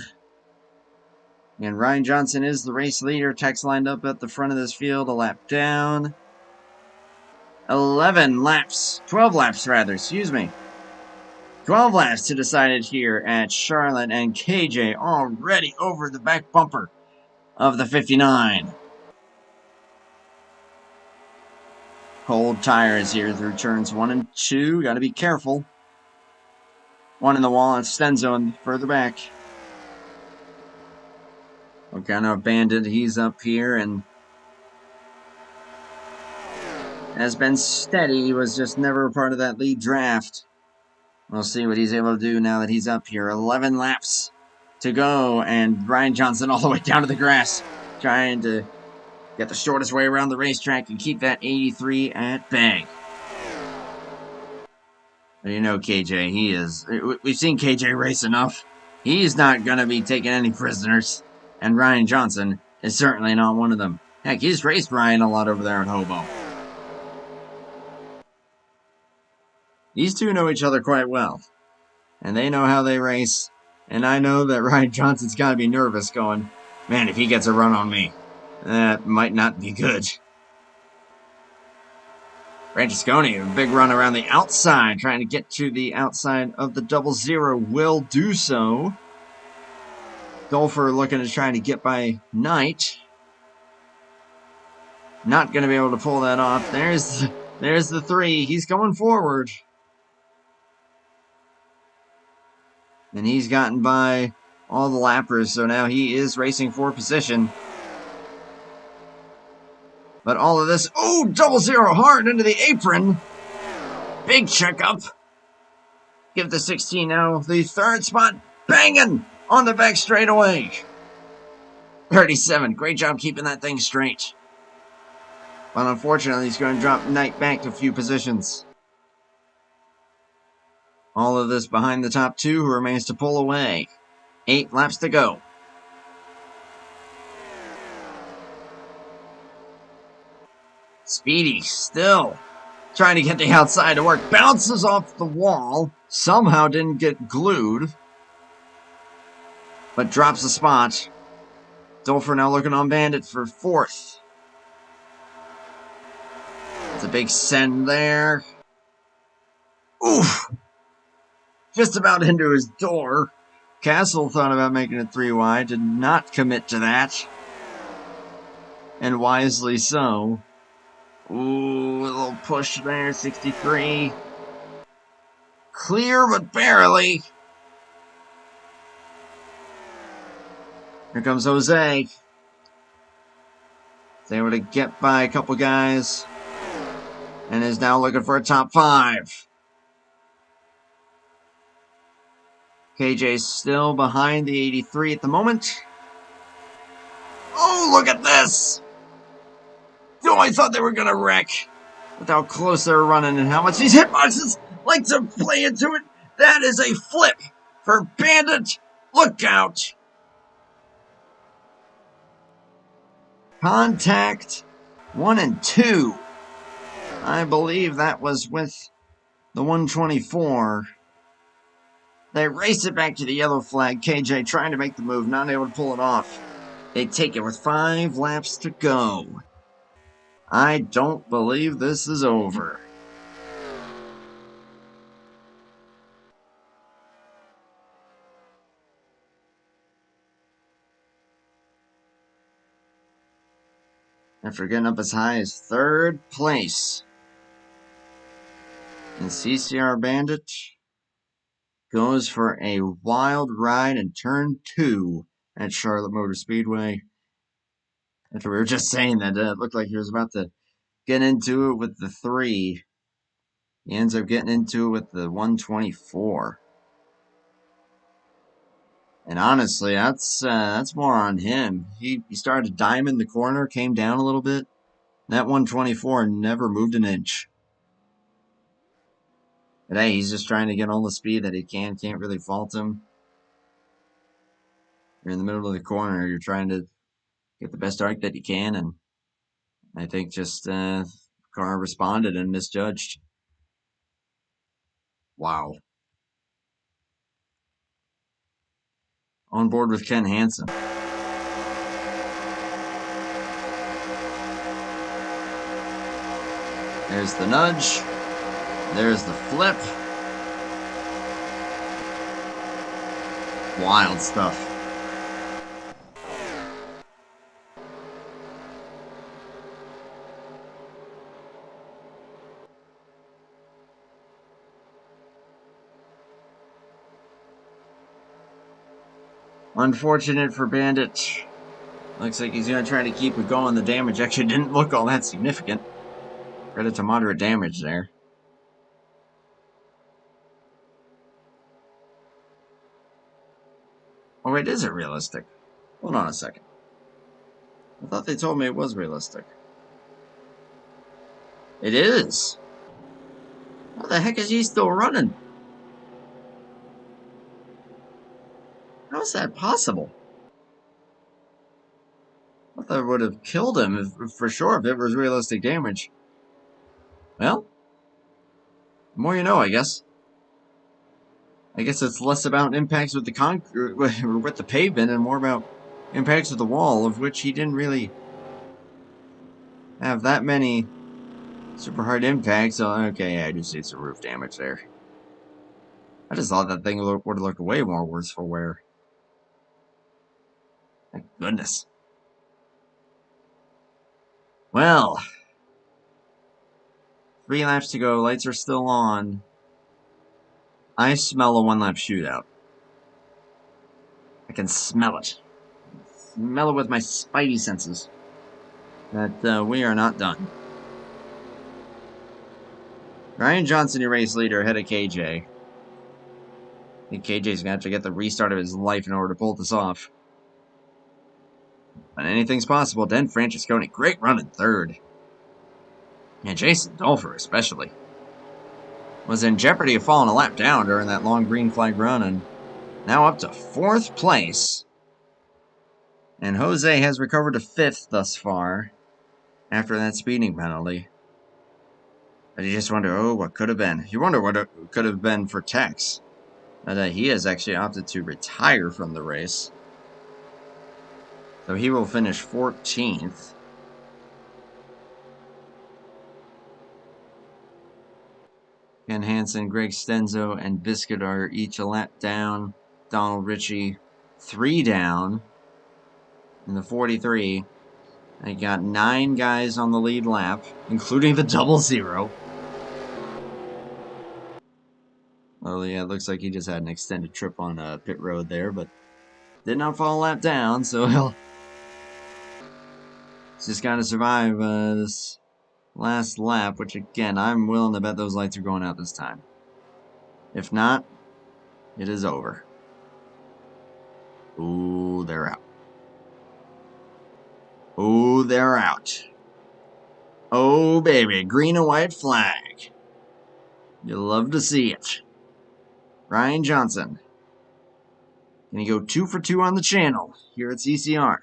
And Ryan Johnson is the race leader. Tex lined up at the front of this field, a lap down. 12 laps rather, excuse me. 12 laps to decide it here at Charlotte, and KJ already over the back bumper of the 59. Cold tires here through turns 1 and 2. Got to be careful. 1 in the wall and Stenzo further back. Okay, now Bandit, he's up here and has been steady. He was just never a part of that lead draft. We'll see what he's able to do now that he's up here. 11 laps to go, and Ryan Johnson all the way down to the grass, trying to get the shortest way around the racetrack and keep that 83 at bay. But you know KJ, we've seen KJ race enough. He's not going to be taking any prisoners, and Ryan Johnson is certainly not one of them. Heck, he's raced Ryan a lot over there at Hobo. These two know each other quite well, and they know how they race, and I know that Ryan Johnson's got to be nervous going, man, if he gets a run on me, that might not be good. Francesconi, a big run around the outside, trying to get to the outside of the 00, will do so. Dolfer looking to try to get by Knight. Not going to be able to pull that off. There's the 3. He's going forward. And he's gotten by all the lappers, so now he is racing for position. But all of this, oh, 00 hard into the apron. Big checkup. Give the 16 now the third spot, banging on the back straightaway. 37, great job keeping that thing straight. But unfortunately, he's going to drop Knight back a few positions. All of this behind the top two, who remains to pull away. 8 laps to go. Speedy still trying to get the outside to work. Bounces off the wall. Somehow didn't get glued. But drops a spot. Dolfer now looking on Bandit for 4th. It's a big send there. Oof! Just about into his door. Castle thought about making it 3 wide. Did not commit to that. And wisely so. Ooh, a little push there, 63. Clear, but barely. Here comes Jose. He's able to get by a couple guys. And is now looking for a top 5. KJ's still behind the 83 at the moment. Oh, look at this! Oh, I thought they were going to wreck. With how close they were running and how much these hitboxes like to play into it. That is a flip for Bandit. Look out. Contact 1 and 2. I believe that was with the 124. They race it back to the yellow flag. KJ trying to make the move, not able to pull it off. They take it with 5 laps to go. I don't believe this is over. After getting up as high as 3rd place. And CCR Bandit goes for a wild ride in turn 2 at Charlotte Motor Speedway. After we were just saying that it looked like he was about to get into it with the 3. He ends up getting into it with the 124. And honestly, that's more on him. He started to diamond the corner, came down a little bit. That 124 never moved an inch. But hey, he's just trying to get all the speed that he can. Can't really fault him. You're in the middle of the corner. You're trying to get the best arc that you can. And I think just car responded and misjudged. Wow. On board with Ken Hansen. There's the nudge. There's the flip. Wild stuff. Unfortunate for Bandit. Looks like he's going to try to keep it going. The damage actually didn't look all that significant. Credit to moderate damage there. Oh wait, is it realistic? Hold on a second. I thought they told me it was realistic. It is. How the heck is he still running? How is that possible? I thought it would have killed him for sure if it was realistic damage. Well, the more you know, I guess. I guess it's less about impacts with the concrete, with the pavement, and more about impacts with the wall, of which he didn't really have that many super hard impacts. So, okay, yeah, I do see some roof damage there. I just thought that thing would have looked way more worse for wear. Thank goodness. Well, 3 laps to go. Lights are still on. I smell a 1-lap shootout. I can smell it. Smell it with my spidey senses. that we are not done. Ryan Johnson, your race leader, ahead of KJ. I think KJ's gonna have to get the restart of his life in order to pull this off. But anything's possible. Dan Francesconi, great run in third. And Jason Dolfer, especially, was in jeopardy of falling a lap down during that long green flag run, and now up to 4th place. And Jose has recovered to 5th thus far after that speeding penalty. But you just wonder, oh, what could have been? You wonder what it could have been for Tex. But he has actually opted to retire from the race. So he will finish 14th. Ken Hansen, Greg Stenzo, and Biscuit are each a lap down. Donald Ritchie, 3 down in the 43. They got 9 guys on the lead lap, including the 00. Well, yeah, it looks like he just had an extended trip on pit road there, but did not fall a lap down, so he'll just got to survive this last lap, which, again, I'm willing to bet those lights are going out this time. If not, it is over. Ooh, they're out. Ooh, they're out. Oh, baby, green and white flag. You love to see it. Ryan Johnson. Can he go 2 for 2 on the channel here at CCR?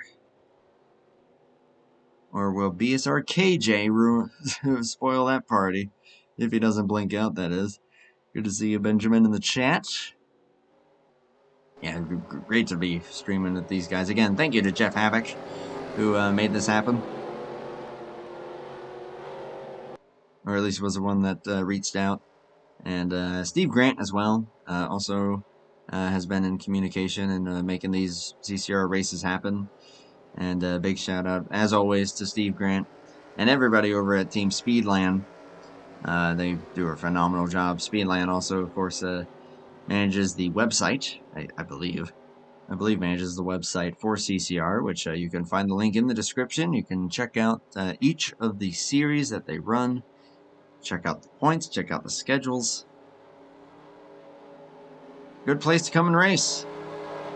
Or will BSR KJ spoil that party? If he doesn't blink out, that is. Good to see you, Benjamin, in the chat. Yeah, great to be streaming with these guys. Again, thank you to Jeff Havoc, who made this happen. Or at least was the one that reached out. And Steve Grant as well. Also has been in communication and making these CCR races happen. And a big shout out, as always, to Steve Grant and everybody over at Team Speedland. They do a phenomenal job. Speedland also, of course, manages the website, I believe. I believe manages the website for CCR, which you can find the link in the description. You can check out each of the series that they run. Check out the points, check out the schedules. Good place to come and race.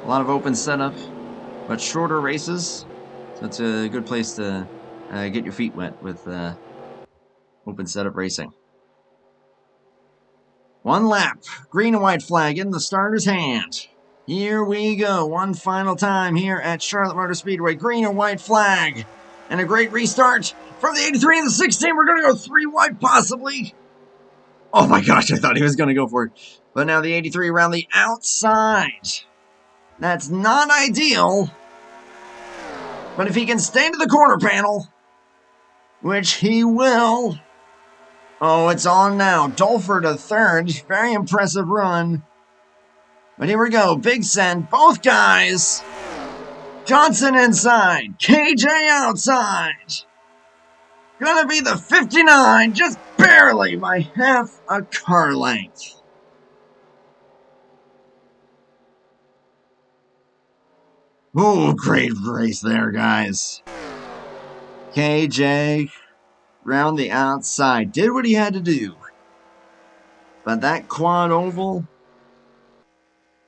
A lot of open setup, but shorter races. So it's a good place to get your feet wet with open setup racing. 1 lap. Green and white flag in the starter's hand. Here we go. One final time here at Charlotte Motor Speedway. Green and white flag. And a great restart from the 83 and the 16. We're going to go 3 wide possibly. Oh my gosh, I thought he was going to go for it. But now the 83 around the outside. That's not ideal. But if he can stay to the corner panel, which he will. Oh, it's on now. Dolfer to 3rd. Very impressive run. But here we go. Big send. Both guys. Johnson inside. KJ outside. Gonna be the 59. Just barely by half a car length. Oh, great race there, guys. KJ round the outside. Did what he had to do. But that quad oval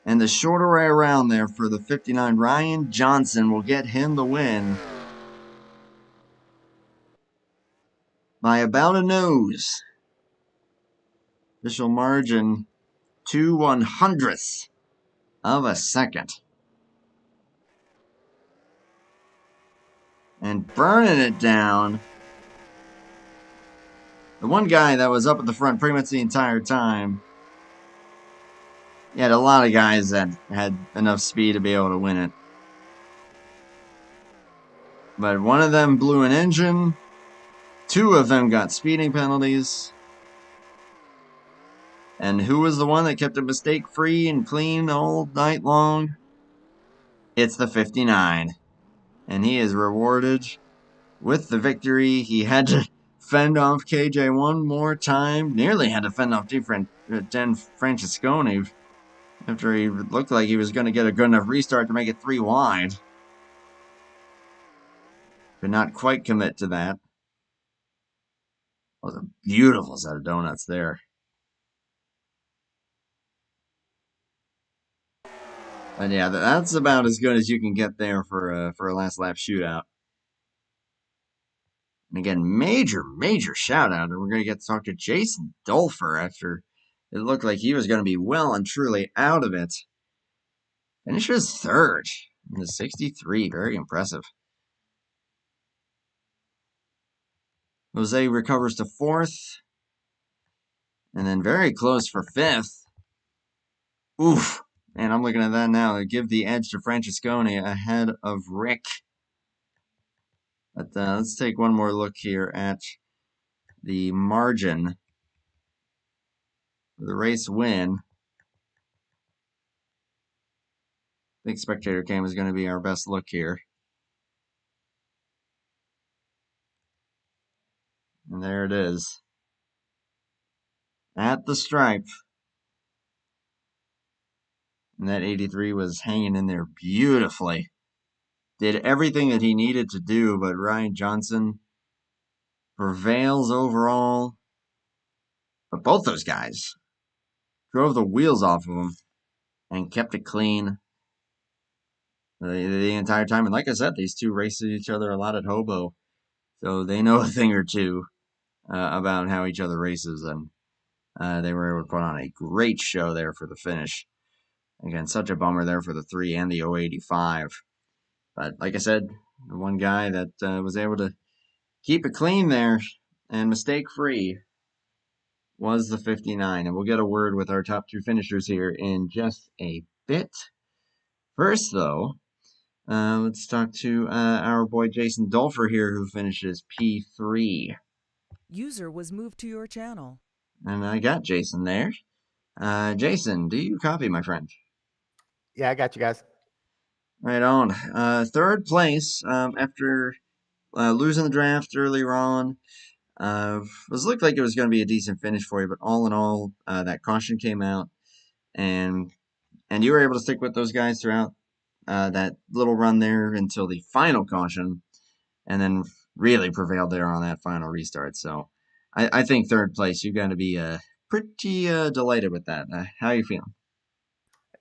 and the shorter way around there for the 59, Ryan Johnson, will get him the win by about a nose. Official margin 2/100th of a second. And burning it down. The one guy that was up at the front pretty much the entire time. You had a lot of guys that had enough speed to be able to win it. But one of them blew an engine. 2 of them got speeding penalties. And who was the one that kept it mistake-free and clean all night long? It's the 59. And he is rewarded with the victory. He had to fend off KJ one more time. Nearly had to fend off Dan Francesconi after he looked like he was going to get a good enough restart to make it 3 wide. Could not quite commit to that. That was a beautiful set of donuts there. And yeah, that's about as good as you can get there for a last lap shootout. And again, major shout out. And we're going to get to talk to Jason Dolfer after it looked like he was going to be well and truly out of it. Finishes third in the 63. Very impressive. Jose recovers to fourth. And then very close for fifth. Oof. And I'm looking at that now. They give the edge to Francesconi ahead of Rick. But let's take one more look here at the margin for the race win. I think spectator cam is going to be our best look here. And there it is. At the stripe. And that 83 was hanging in there beautifully. Did everything that he needed to do, but Ryan Johnson prevails overall. But both those guys drove the wheels off of him and kept it clean the entire time. And like I said, these two raced each other a lot at Hobo. So they know a thing or two about how each other races. And they were able to put on a great show there for the finish. Again, such a bummer there for the 3 and the 085. But like I said, the one guy that was able to keep it clean there and mistake-free was the 59. And we'll get a word with our top two finishers here in just a bit. First, though, let's talk to our boy Jason Dolfer here, who finishes P3. User was moved to your channel. And I got Jason there. Jason, do you copy, my friend? Yeah, I got you guys. Right on. Third place after losing the draft earlier on. Was looked like it was going to be a decent finish for you, but all in all, that caution came out, and you were able to stick with those guys throughout that little run there until the final caution, and then really prevailed there on that final restart. So I think third place, you got to be pretty delighted with that. How you feeling?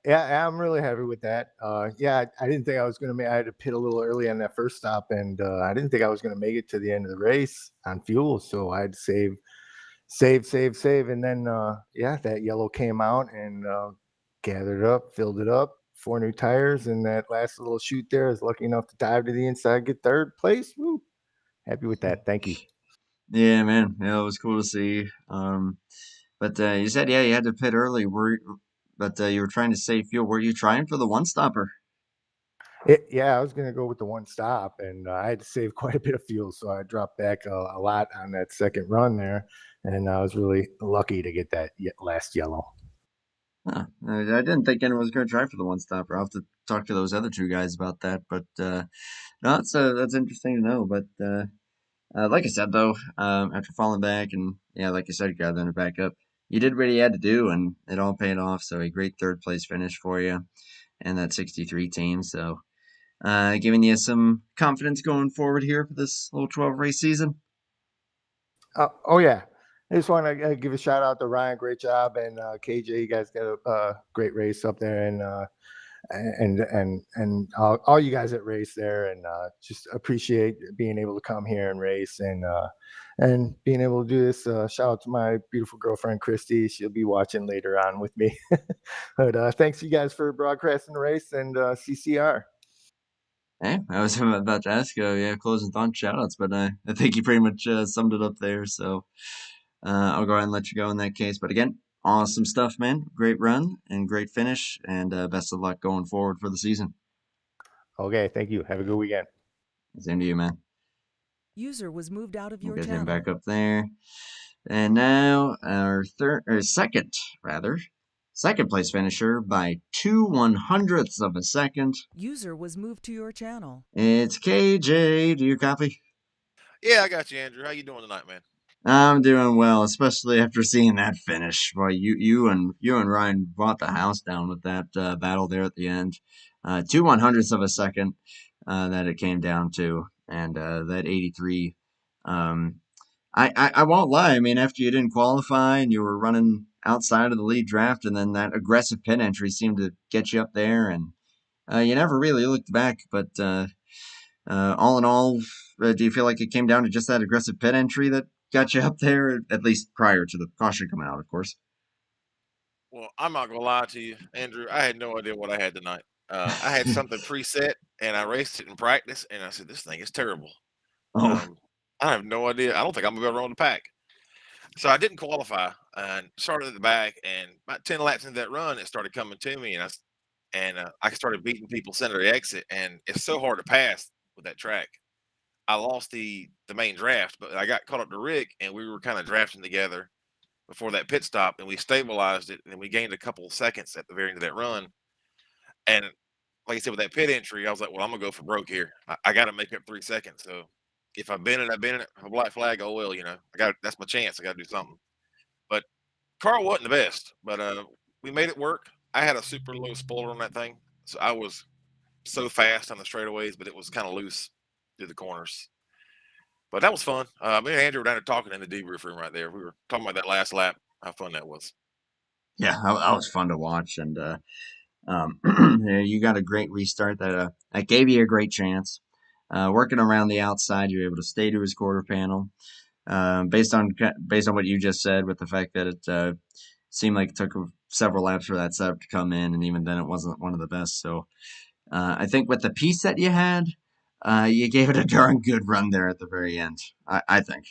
Yeah, I'm really happy with that. Yeah, I didn't think I was going to make. I had to pit a little early on that first stop, and I didn't think I was going to make it to the end of the race on fuel. So I had to save, and then yeah, that yellow came out and gathered up, filled it up, 4 new tires, and that last little shoot there, I was lucky enough to dive to the inside, get third place. Woo! Happy with that. Thank you. Yeah, man. Yeah, it was cool to see. But you said, yeah, you had to pit early. But you were trying to save fuel. Were you trying for the one stopper? Yeah, I was going to go with the one stop, and I had to save quite a bit of fuel, so I dropped back a lot on that second run there, and I was really lucky to get that last yellow. Huh. I didn't think anyone was going to try for the one stopper. I'll have to talk to those other two guys about that. But no, that's interesting to know. But like I said, though, after falling back and yeah, like I said, gathering it back up, you did what you had to do, and it all paid off. So a great third place finish for you and that 63 team. So giving you some confidence going forward here for this little 12 race season. Oh yeah, I just want to give a shout out to Ryan. Great job, and KJ, you guys got a great race up there, and all you guys that race there, and just appreciate being able to come here and race, and being able to do this. Shout out to my beautiful girlfriend Christy. She'll be watching later on with me. But thanks you guys for broadcasting the race and CCR. Hey, I was about to ask, yeah, closing thoughts, shoutouts, but I think you pretty much summed it up there. So I'll go ahead and let you go in that case. But again, awesome stuff, man. Great run and great finish, and best of luck going forward for the season. Okay, thank you. Have a good weekend. Same to you, man. User was moved out of We'll your get him channel. back up there. And now our second place finisher by 2/100ths of a second. User was moved to your channel. It's KJ. Do you copy? Yeah, I got you, Andrew. How you doing tonight, man? I'm doing well, especially after seeing that finish. Boy, you and Ryan brought the house down with that battle there at the end. 2/100ths of a second that it came down to, and that 83. I won't lie. I mean, after you didn't qualify and you were running outside of the lead draft, and then that aggressive pit entry seemed to get you up there, and you never really looked back. But all in all, do you feel like it came down to just that aggressive pit entry that got you up there, at least prior to the caution coming out, of course? Well, I'm not gonna lie to you, Andrew. I had no idea what I had tonight. I had something preset, and I raced it in practice, and I said, "This thing is terrible." Oh, Um, I have no idea. I don't think I'm gonna be able to run the pack. So I didn't qualify and started at the back. And about 10 laps into that run, it started coming to me, and I started beating people center the exit, and it's so hard to pass with that track. I lost the main draft, but I got caught up to Rick, and we were kind of drafting together before that pit stop, and we stabilized it, and we gained a couple of seconds at the very end of that run. And like I said, with that pit entry, I was like, well, I'm gonna go for broke here. I got to make up 3 seconds. So if I've been in it, I've been in it. If a black flag, oh well, I got that's my chance. I got to do something. But Carl wasn't the best, but we made it work. I had a super low spoiler on that thing, so I was so fast on the straightaways, but it was kind of loose through the corners. But that was fun. Me and Andrew were down there talking in the debrief room right there. We were talking about that last lap, how fun that was. yeah, that was fun to watch, and yeah, you got a great restart that gave you a great chance. Working around the outside, you were able to stay to his quarter panel. Based on what you just said, with the fact that it seemed like it took several laps for that setup to come in, and even then, it wasn't one of the best. So I think with the piece that you had, you gave it a darn good run there at the very end. I think.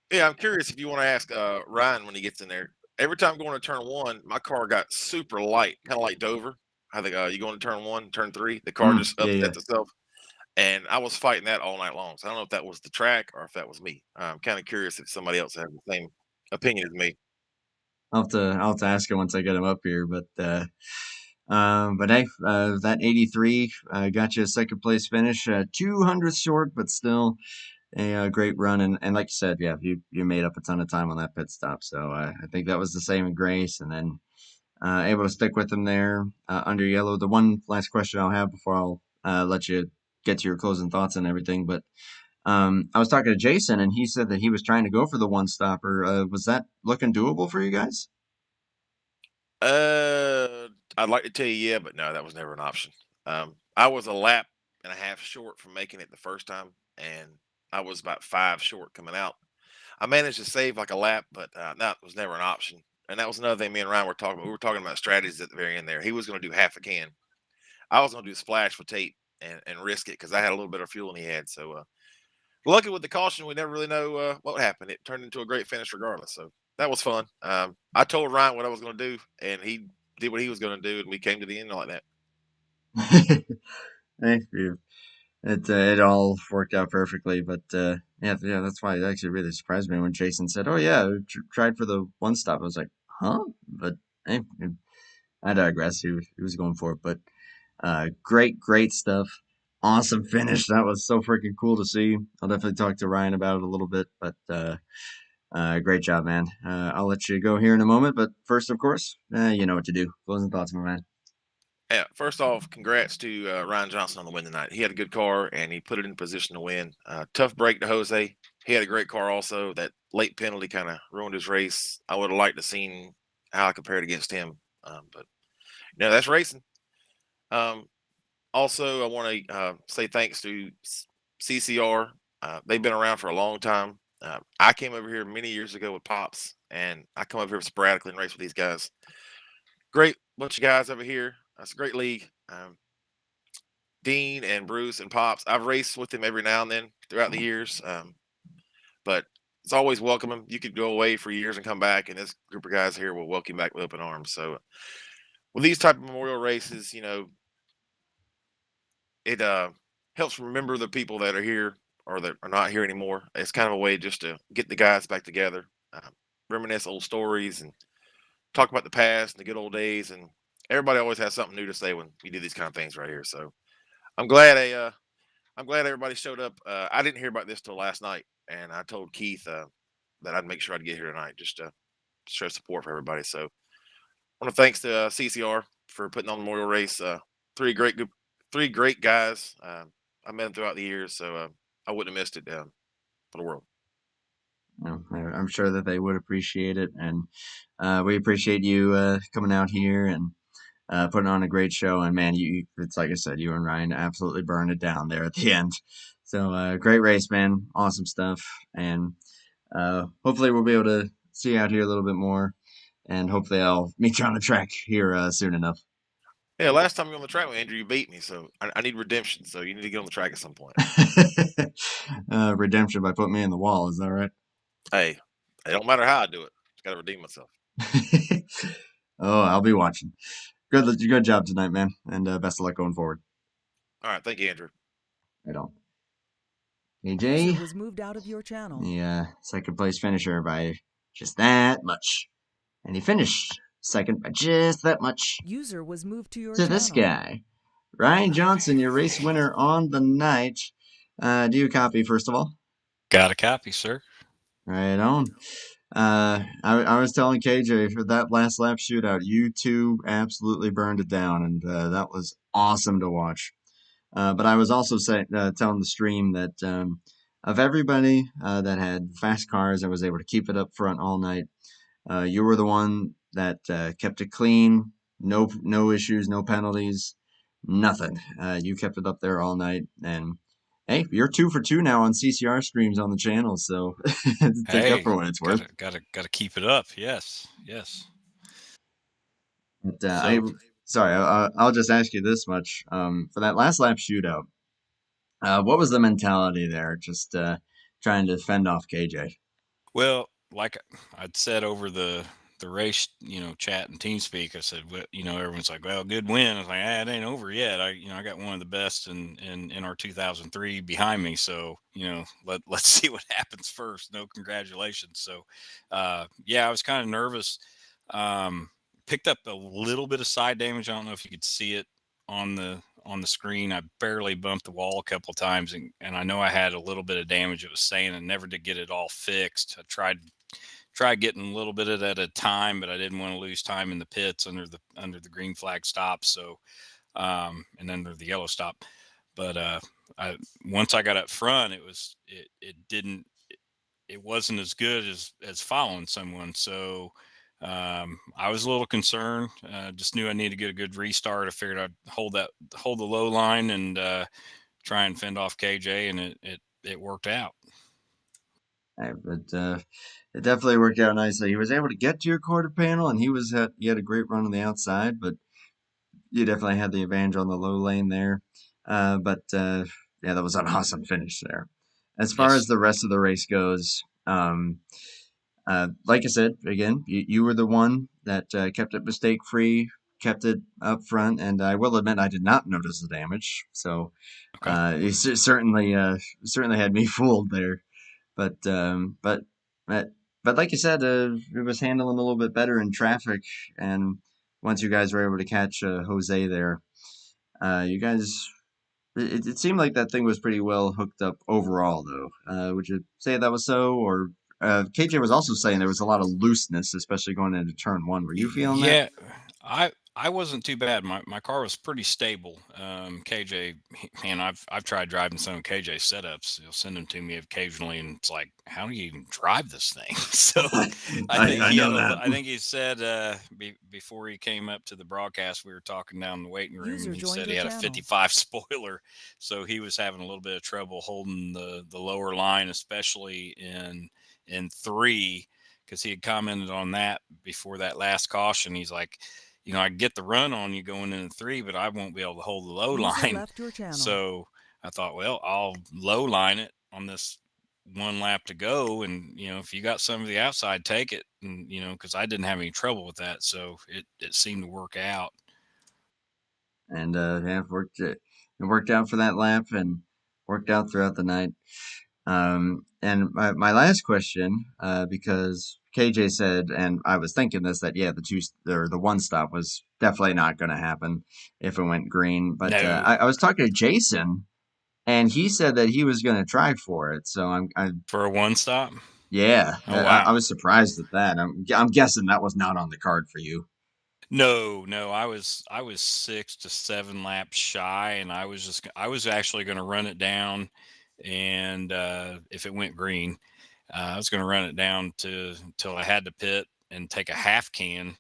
Yeah, I'm curious if you want to ask Ryan when he gets in there. Every time going to turn one, my car got super light, kind of like Dover. I think you go into turn one, turn three, the car just Yeah, yeah. upsets itself. And I was fighting that all night long. So I don't know if that was the track or if that was me. I'm kind of curious if somebody else has the same opinion as me. I'll have to ask him once I get him up here, but hey, that 83 got you a second place finish, 200 short, but still a great run. And like you said, yeah, you made up a ton of time on that pit stop. So I think that was the same in Grace, and then able to stick with them there under yellow. The one last question I'll have before I'll let you get to your closing thoughts and everything, but I was talking to Jason, and he said that he was trying to go for the one stopper. Was that looking doable for you guys? Uh, I'd like to tell you yeah, but no, that was never an option. I was a lap and a half short from making it the first time, and I was about 5 short coming out. I managed to save like a lap, but that was never an option. And that was another thing me and Ryan were talking about. We were talking about strategies at the very end there. He was going to do half a can. I was going to do splash for tape and risk it because I had a little bit of fuel than he had. So lucky with the caution, we never really know what happened. It turned into a great finish regardless. So that was fun. I told Ryan what I was going to do, and he did what he was going to do, and we came to the end like that. Hey, it all worked out perfectly, but yeah, that's why it actually really surprised me when Jason said, "Oh yeah, tried for the one stop." I was like, "Huh?" But hey, I digress. He was going for it, but great stuff. Awesome finish. That was so freaking cool to see. I'll definitely talk to Ryan about it a little bit, but great job, man. I'll let you go here in a moment, but first, of course, you know what to do. Closing thoughts, my man. Yeah, first off, congrats to Ryan Johnson on the win tonight. He had a good car and he put it in position to win. Tough break to Jose. He had a great car also. That late penalty kind of ruined his race. I would have liked to seen how I compared against him, but that's racing. Um, Also, I want to say thanks to CCR. They've been around for a long time. I came over here many years ago with Pops, and I come over here sporadically and race with these guys. Great bunch of guys over here. That's a great league. Dean and Bruce and Pops. I've raced with them every now and then throughout the years, but it's always welcoming. You could go away for years and come back, and this group of guys here will welcome you back with open arms. So, with these type of memorial races, it helps remember the people that are here or that are not here anymore. It's kind of a way just to get the guys back together, reminisce old stories, and talk about the past and the good old days. And everybody always has something new to say when you do these kind of things right here. So I'm glad I'm glad everybody showed up. I didn't hear about this till last night, and I told Keith that I'd make sure I'd get here tonight just to show support for everybody. So I want to thanks to CCR for putting on the memorial race. Three great guys. I met them throughout the years, so I wouldn't have missed it for the world. I'm sure that they would appreciate it, and we appreciate you coming out here and putting on a great show. And man, it's like I said, you and Ryan absolutely burned it down there at the end. So great race, man. Awesome stuff. And hopefully we'll be able to see you out here a little bit more. And hopefully I'll meet you on the track here soon enough. Yeah, last time you were on the track with Andrew, you beat me, so I need redemption. So you need to get on the track at some point. Redemption by putting me in the wall. Is that right? Hey, it don't matter how I do it. Just got to redeem myself. Oh, I'll be watching. Good job tonight, man. And best of luck going forward. All right. Thank you, Andrew. Right on. User AJ, was moved out of your channel. the second place finisher by just that much. And he finished second by just that much. User was moved to your To channel. this guy, Ryan Johnson, your race winner on the night. Do you copy, first of all? Got a copy, sir. Right on. I was telling KJ for that last lap shootout, you two absolutely burned it down, and that was awesome to watch. But I was also telling the stream that of everybody that had fast cars and was able to keep it up front all night, you were the one that kept it clean, no issues, no penalties, nothing. You kept it up there all night, and hey, you're 2 for 2 now on CCR streams on the channel, so take that for what it's worth. Gotta keep it up. Yes. But, So- I'll just ask you this much: for that last lap shootout, what was the mentality there? Just trying to fend off KJ. Well, like I'd said over the race, chat and TeamSpeak, I said, everyone's like, well, good win. I was like, it ain't over yet. I got one of the best in NR2003 behind me. So, let's see what happens first. No congratulations. So, I was kind of nervous. Picked up a little bit of side damage. I don't know if you could see it on the screen. I barely bumped the wall a couple of times, and I know I had a little bit of damage. It was saying I never did get it all fixed. I tried getting a little bit of it at a time, but I didn't want to lose time in the pits under the green flag stop. So, and under the yellow stop. But once I got up front, it wasn't as good as following someone. So I was a little concerned. Just knew I needed to get a good restart. I figured I'd hold the low line and try and fend off KJ, and it worked out. But it definitely worked out nicely. He was able to get to your quarter panel, and he had a great run on the outside, but you definitely had the advantage on the low lane there. But that was an awesome finish there. As far as the rest of the race goes, like I said, again, you were the one that kept it mistake free, kept it up front, and I will admit I did not notice the damage. So you certainly had me fooled there. But like you said, it was handling a little bit better in traffic, and once you guys were able to catch Jose there, you guys. It seemed like that thing was pretty well hooked up overall, though. Would you say that was so? Or KJ was also saying there was a lot of looseness, especially going into turn one. Were you feeling that? Yeah, I wasn't too bad. My car was pretty stable. KJ, man, I've tried driving some of KJ setups. He'll send them to me occasionally, and it's like, how do you even drive this thing? So I think he said before he came up to the broadcast, we were talking down in the waiting room, and he said he had a 55 spoiler, so he was having a little bit of trouble holding the lower line, especially in 3, because he had commented on that before that last caution. He's like, I get the run on you going into 3, but I won't be able to hold the low line. So I thought, well, I'll low line it on this one lap to go. And, if you got some of the outside, take it. And, because I didn't have any trouble with that. So it seemed to work out. And it worked out for that lap and worked out throughout the night. And my last question, because KJ said, and I was thinking this, that the one stop was definitely not going to happen if it went green. But No. I was talking to Jason, and he said that he was going to try for it. So I'm for a one stop. Yeah, oh, wow. I was surprised at that. I'm guessing that was not on the card for you. No, I was 6 to 7 laps shy, and I was actually going to run it down and if it went green, I was going to run it down till I had to pit and take a half can.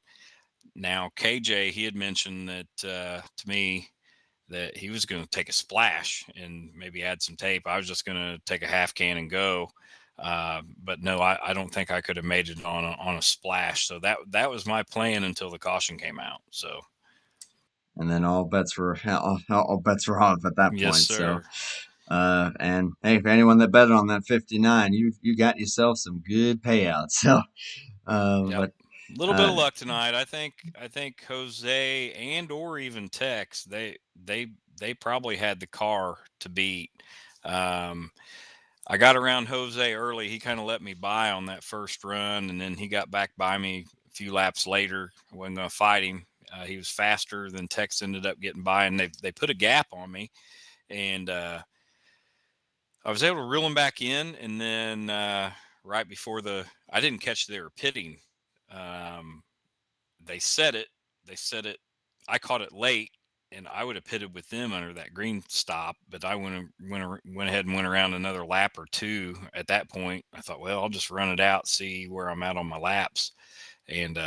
Now KJ, he had mentioned that to me that he was going to take a splash and maybe add some tape. I was just going to take a half can and go. But no, I don't think I could have made it on a splash. So that was my plan until the caution came out. So, and then all bets were off at that yes, point. So, sir. and hey, for anyone that betted on that 59, you got yourself some good payouts. So, Yep. but A little bit of luck tonight. I think Jose and or even Tex, they probably had the car to beat. Um, I got around Jose early. He kind of let me by on that first run, and then he got back by me a few laps later. I wasn't going to fight him. He was faster than Tex ended up getting by, and they put a gap on me, and I was able to reel him back in. And then right before I didn't catch they were pitting. Um, they said it. They said it. I caught it late, and I would have pitted with them under that green stop. But I went ahead and went around another lap or two. At that point, I thought, well, I'll just run it out, see where I'm at on my laps, and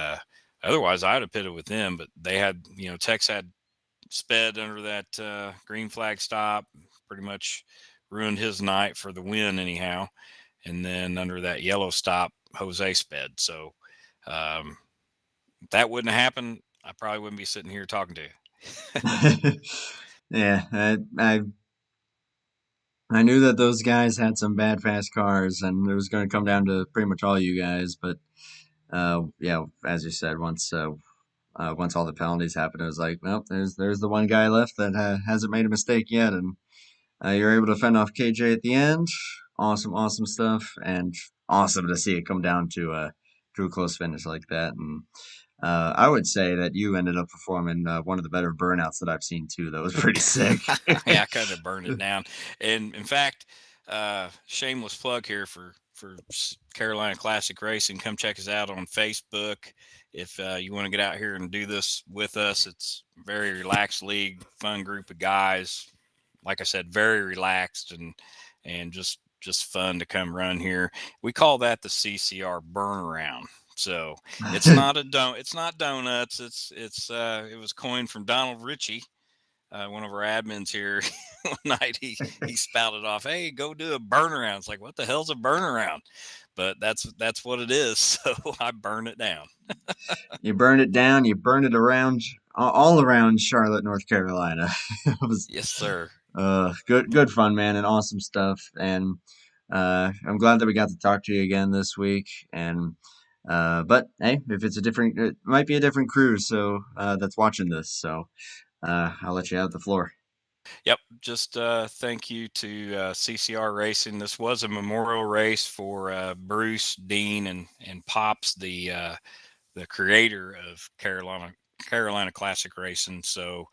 otherwise I would have pitted with them. But they had, Tex had sped under that green flag stop, pretty much ruined his night for the win anyhow. And then under that yellow stop, Jose sped. So. That wouldn't have happened, I probably wouldn't be sitting here talking to you. yeah, I knew that those guys had some bad fast cars, and it was going to come down to pretty much all you guys. But yeah, as you said, once all the penalties happened, it was like, well, there's the one guy left that hasn't made a mistake yet, and you're able to fend off KJ at the end. Awesome stuff, and awesome to see it come down to a close finish like that. And I would say that you ended up performing one of the better burnouts that I've seen too. That was pretty sick. Yeah, I kind of burned it down. And in fact, shameless plug here for Carolina Classic Racing. Come check us out on Facebook. If you want to get out here and do this with us, it's a very relaxed league, fun group of guys. Like I said, very relaxed and just fun to come run here. We call that the CCR burn around. So it's not it's not donuts. It was coined from Donald Ritchie, one of our admins here. One night he spouted off, "Hey, go do a burn around." It's like, what the hell's a burn around? But that's what it is. So I burn it down. You burned it down. You burned it around all around Charlotte, North Carolina. It was Yes, sir. good fun, man, and awesome stuff. And I'm glad that we got to talk to you again this week. And but hey, if it's it might be a different crew, so that's watching this. So I'll let you have the floor. Yep. Just thank you to CCR Racing. This was a memorial race for Bruce, Dean, and Pops, the creator of Carolina Classic Racing. So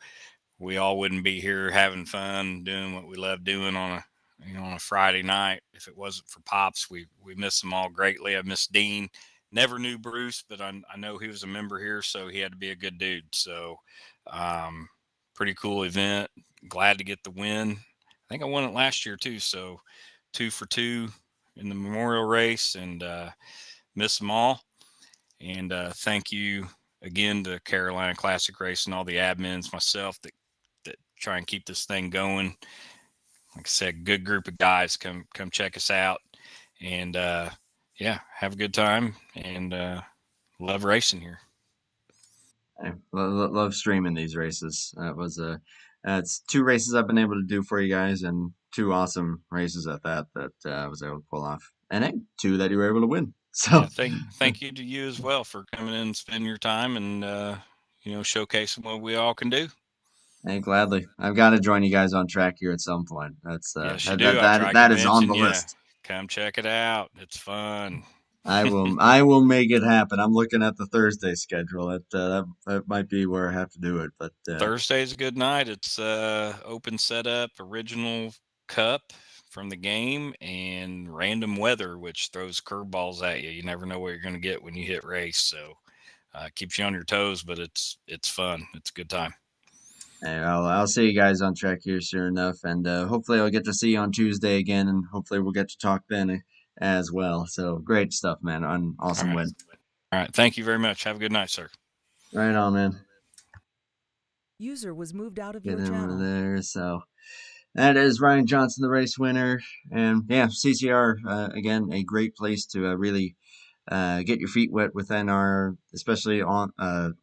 we all wouldn't be here having fun doing what we love doing on a Friday night if it wasn't for Pops. We miss them all greatly. I miss Dean. Never knew Bruce, but I know he was a member here, so he had to be a good dude. So pretty cool event. Glad to get the win. I think I won it last year too. So 2 for 2 in the memorial race, and miss them all. And thank you again to Carolina Classic Racing, all the admins, myself that try and keep this thing going. Like I said, good group of guys. Come check us out, and yeah, have a good time, and love racing here. I love streaming these races. It's 2 races I've been able to do for you guys, and 2 awesome races at that I was able to pull off, and 2 that you were able to win. So Yeah, thank you to you as well for coming in and spending your time and showcasing what we all can do. hey, gladly, I've got to join you guys on track here at some point. That's Yes, you do. I try that is on the convincing you. list. Come check it out. It's fun. I will make it happen. I'm looking at the Thursday schedule. That might be where I have to do it, but Thursday's a good night. It's open setup, original cup from the game, and random weather, which throws curveballs at you. You never know what you're going to get when you hit race. So keeps you on your toes, but it's fun. It's a good time. Hey, I'll see you guys on track here soon enough, and hopefully I'll get to see you on Tuesday again, and hopefully we'll get to talk then as well. So great stuff, man! An awesome win. All right. Thank you very much. Have a good night, sir. Right on, man. User was moved out of Get your him over channel. there. So that is Ryan Johnson, the race winner, and yeah, CCR again, a great place to really get your feet wet with NR, especially on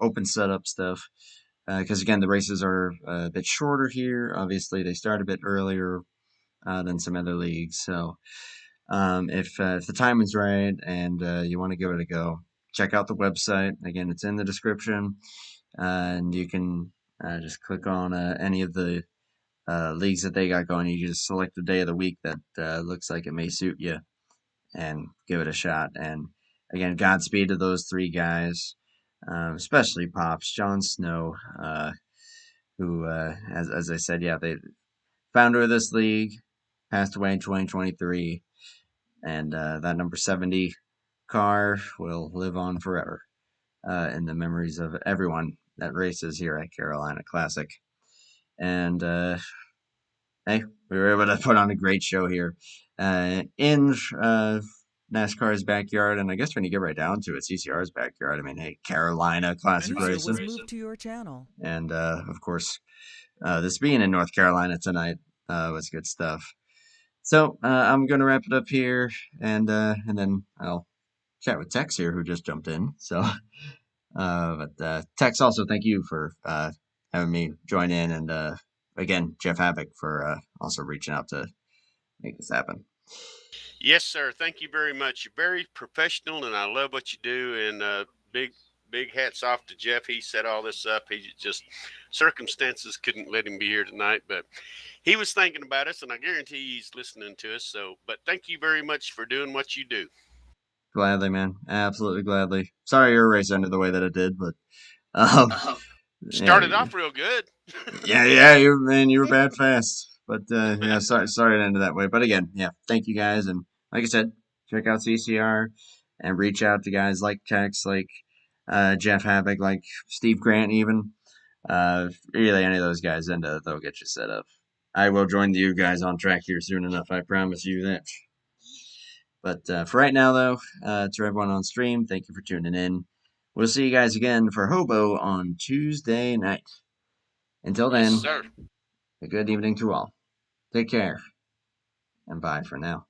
open setup stuff. Because again, the races are a bit shorter here. Obviously, they start a bit earlier than some other leagues. So if the timing's right and you want to give it a go, check out the website. Again, it's in the description, and you can just click on any of the leagues that they got going. You just select the day of the week that looks like it may suit you, and give it a shot. And again, Godspeed to those three guys, especially Pops, Jon Snow, who, as I said, yeah, they founder of this league, passed away in 2023, and that number 70 car will live on forever in the memories of everyone that races here at Carolina Classic. And hey, we were able to put on a great show here in NASCAR's backyard, and I guess when you get right down to it, CCR's backyard. I mean, hey, Carolina Classic User Racing, was moved to your channel. and of course, this being in North Carolina tonight was good stuff. So I'm going to wrap it up here, and then I'll chat with Tex here, who just jumped in. So, but Tex, also thank you for having me join in, and again, Jeff Havoc for also reaching out to make this happen. Yes, sir. Thank you very much. You're very professional, and I love what you do. And big hats off to Jeff. He set all this up. He just circumstances couldn't let him be here tonight, but he was thinking about us, and I guarantee he's listening to us. So, but thank you very much for doing what you do. Gladly, man. Absolutely gladly. Sorry your race ended the way that it did, but yeah, Started off real good. yeah, you were bad fast. But yeah, sorry it ended that way. But again, yeah, thank you guys, and like I said, check out CCR and reach out to guys like Tex, like Jeff Havoc, like Steve Grant, even really any of those guys, and they'll get you set up. I will join you guys on track here soon enough. I promise you that. But for right now, though, to everyone on stream, thank you for tuning in. We'll see you guys again for Hobo on Tuesday night. Until then, Yes, sir. a good evening to all. Take care, and bye for now.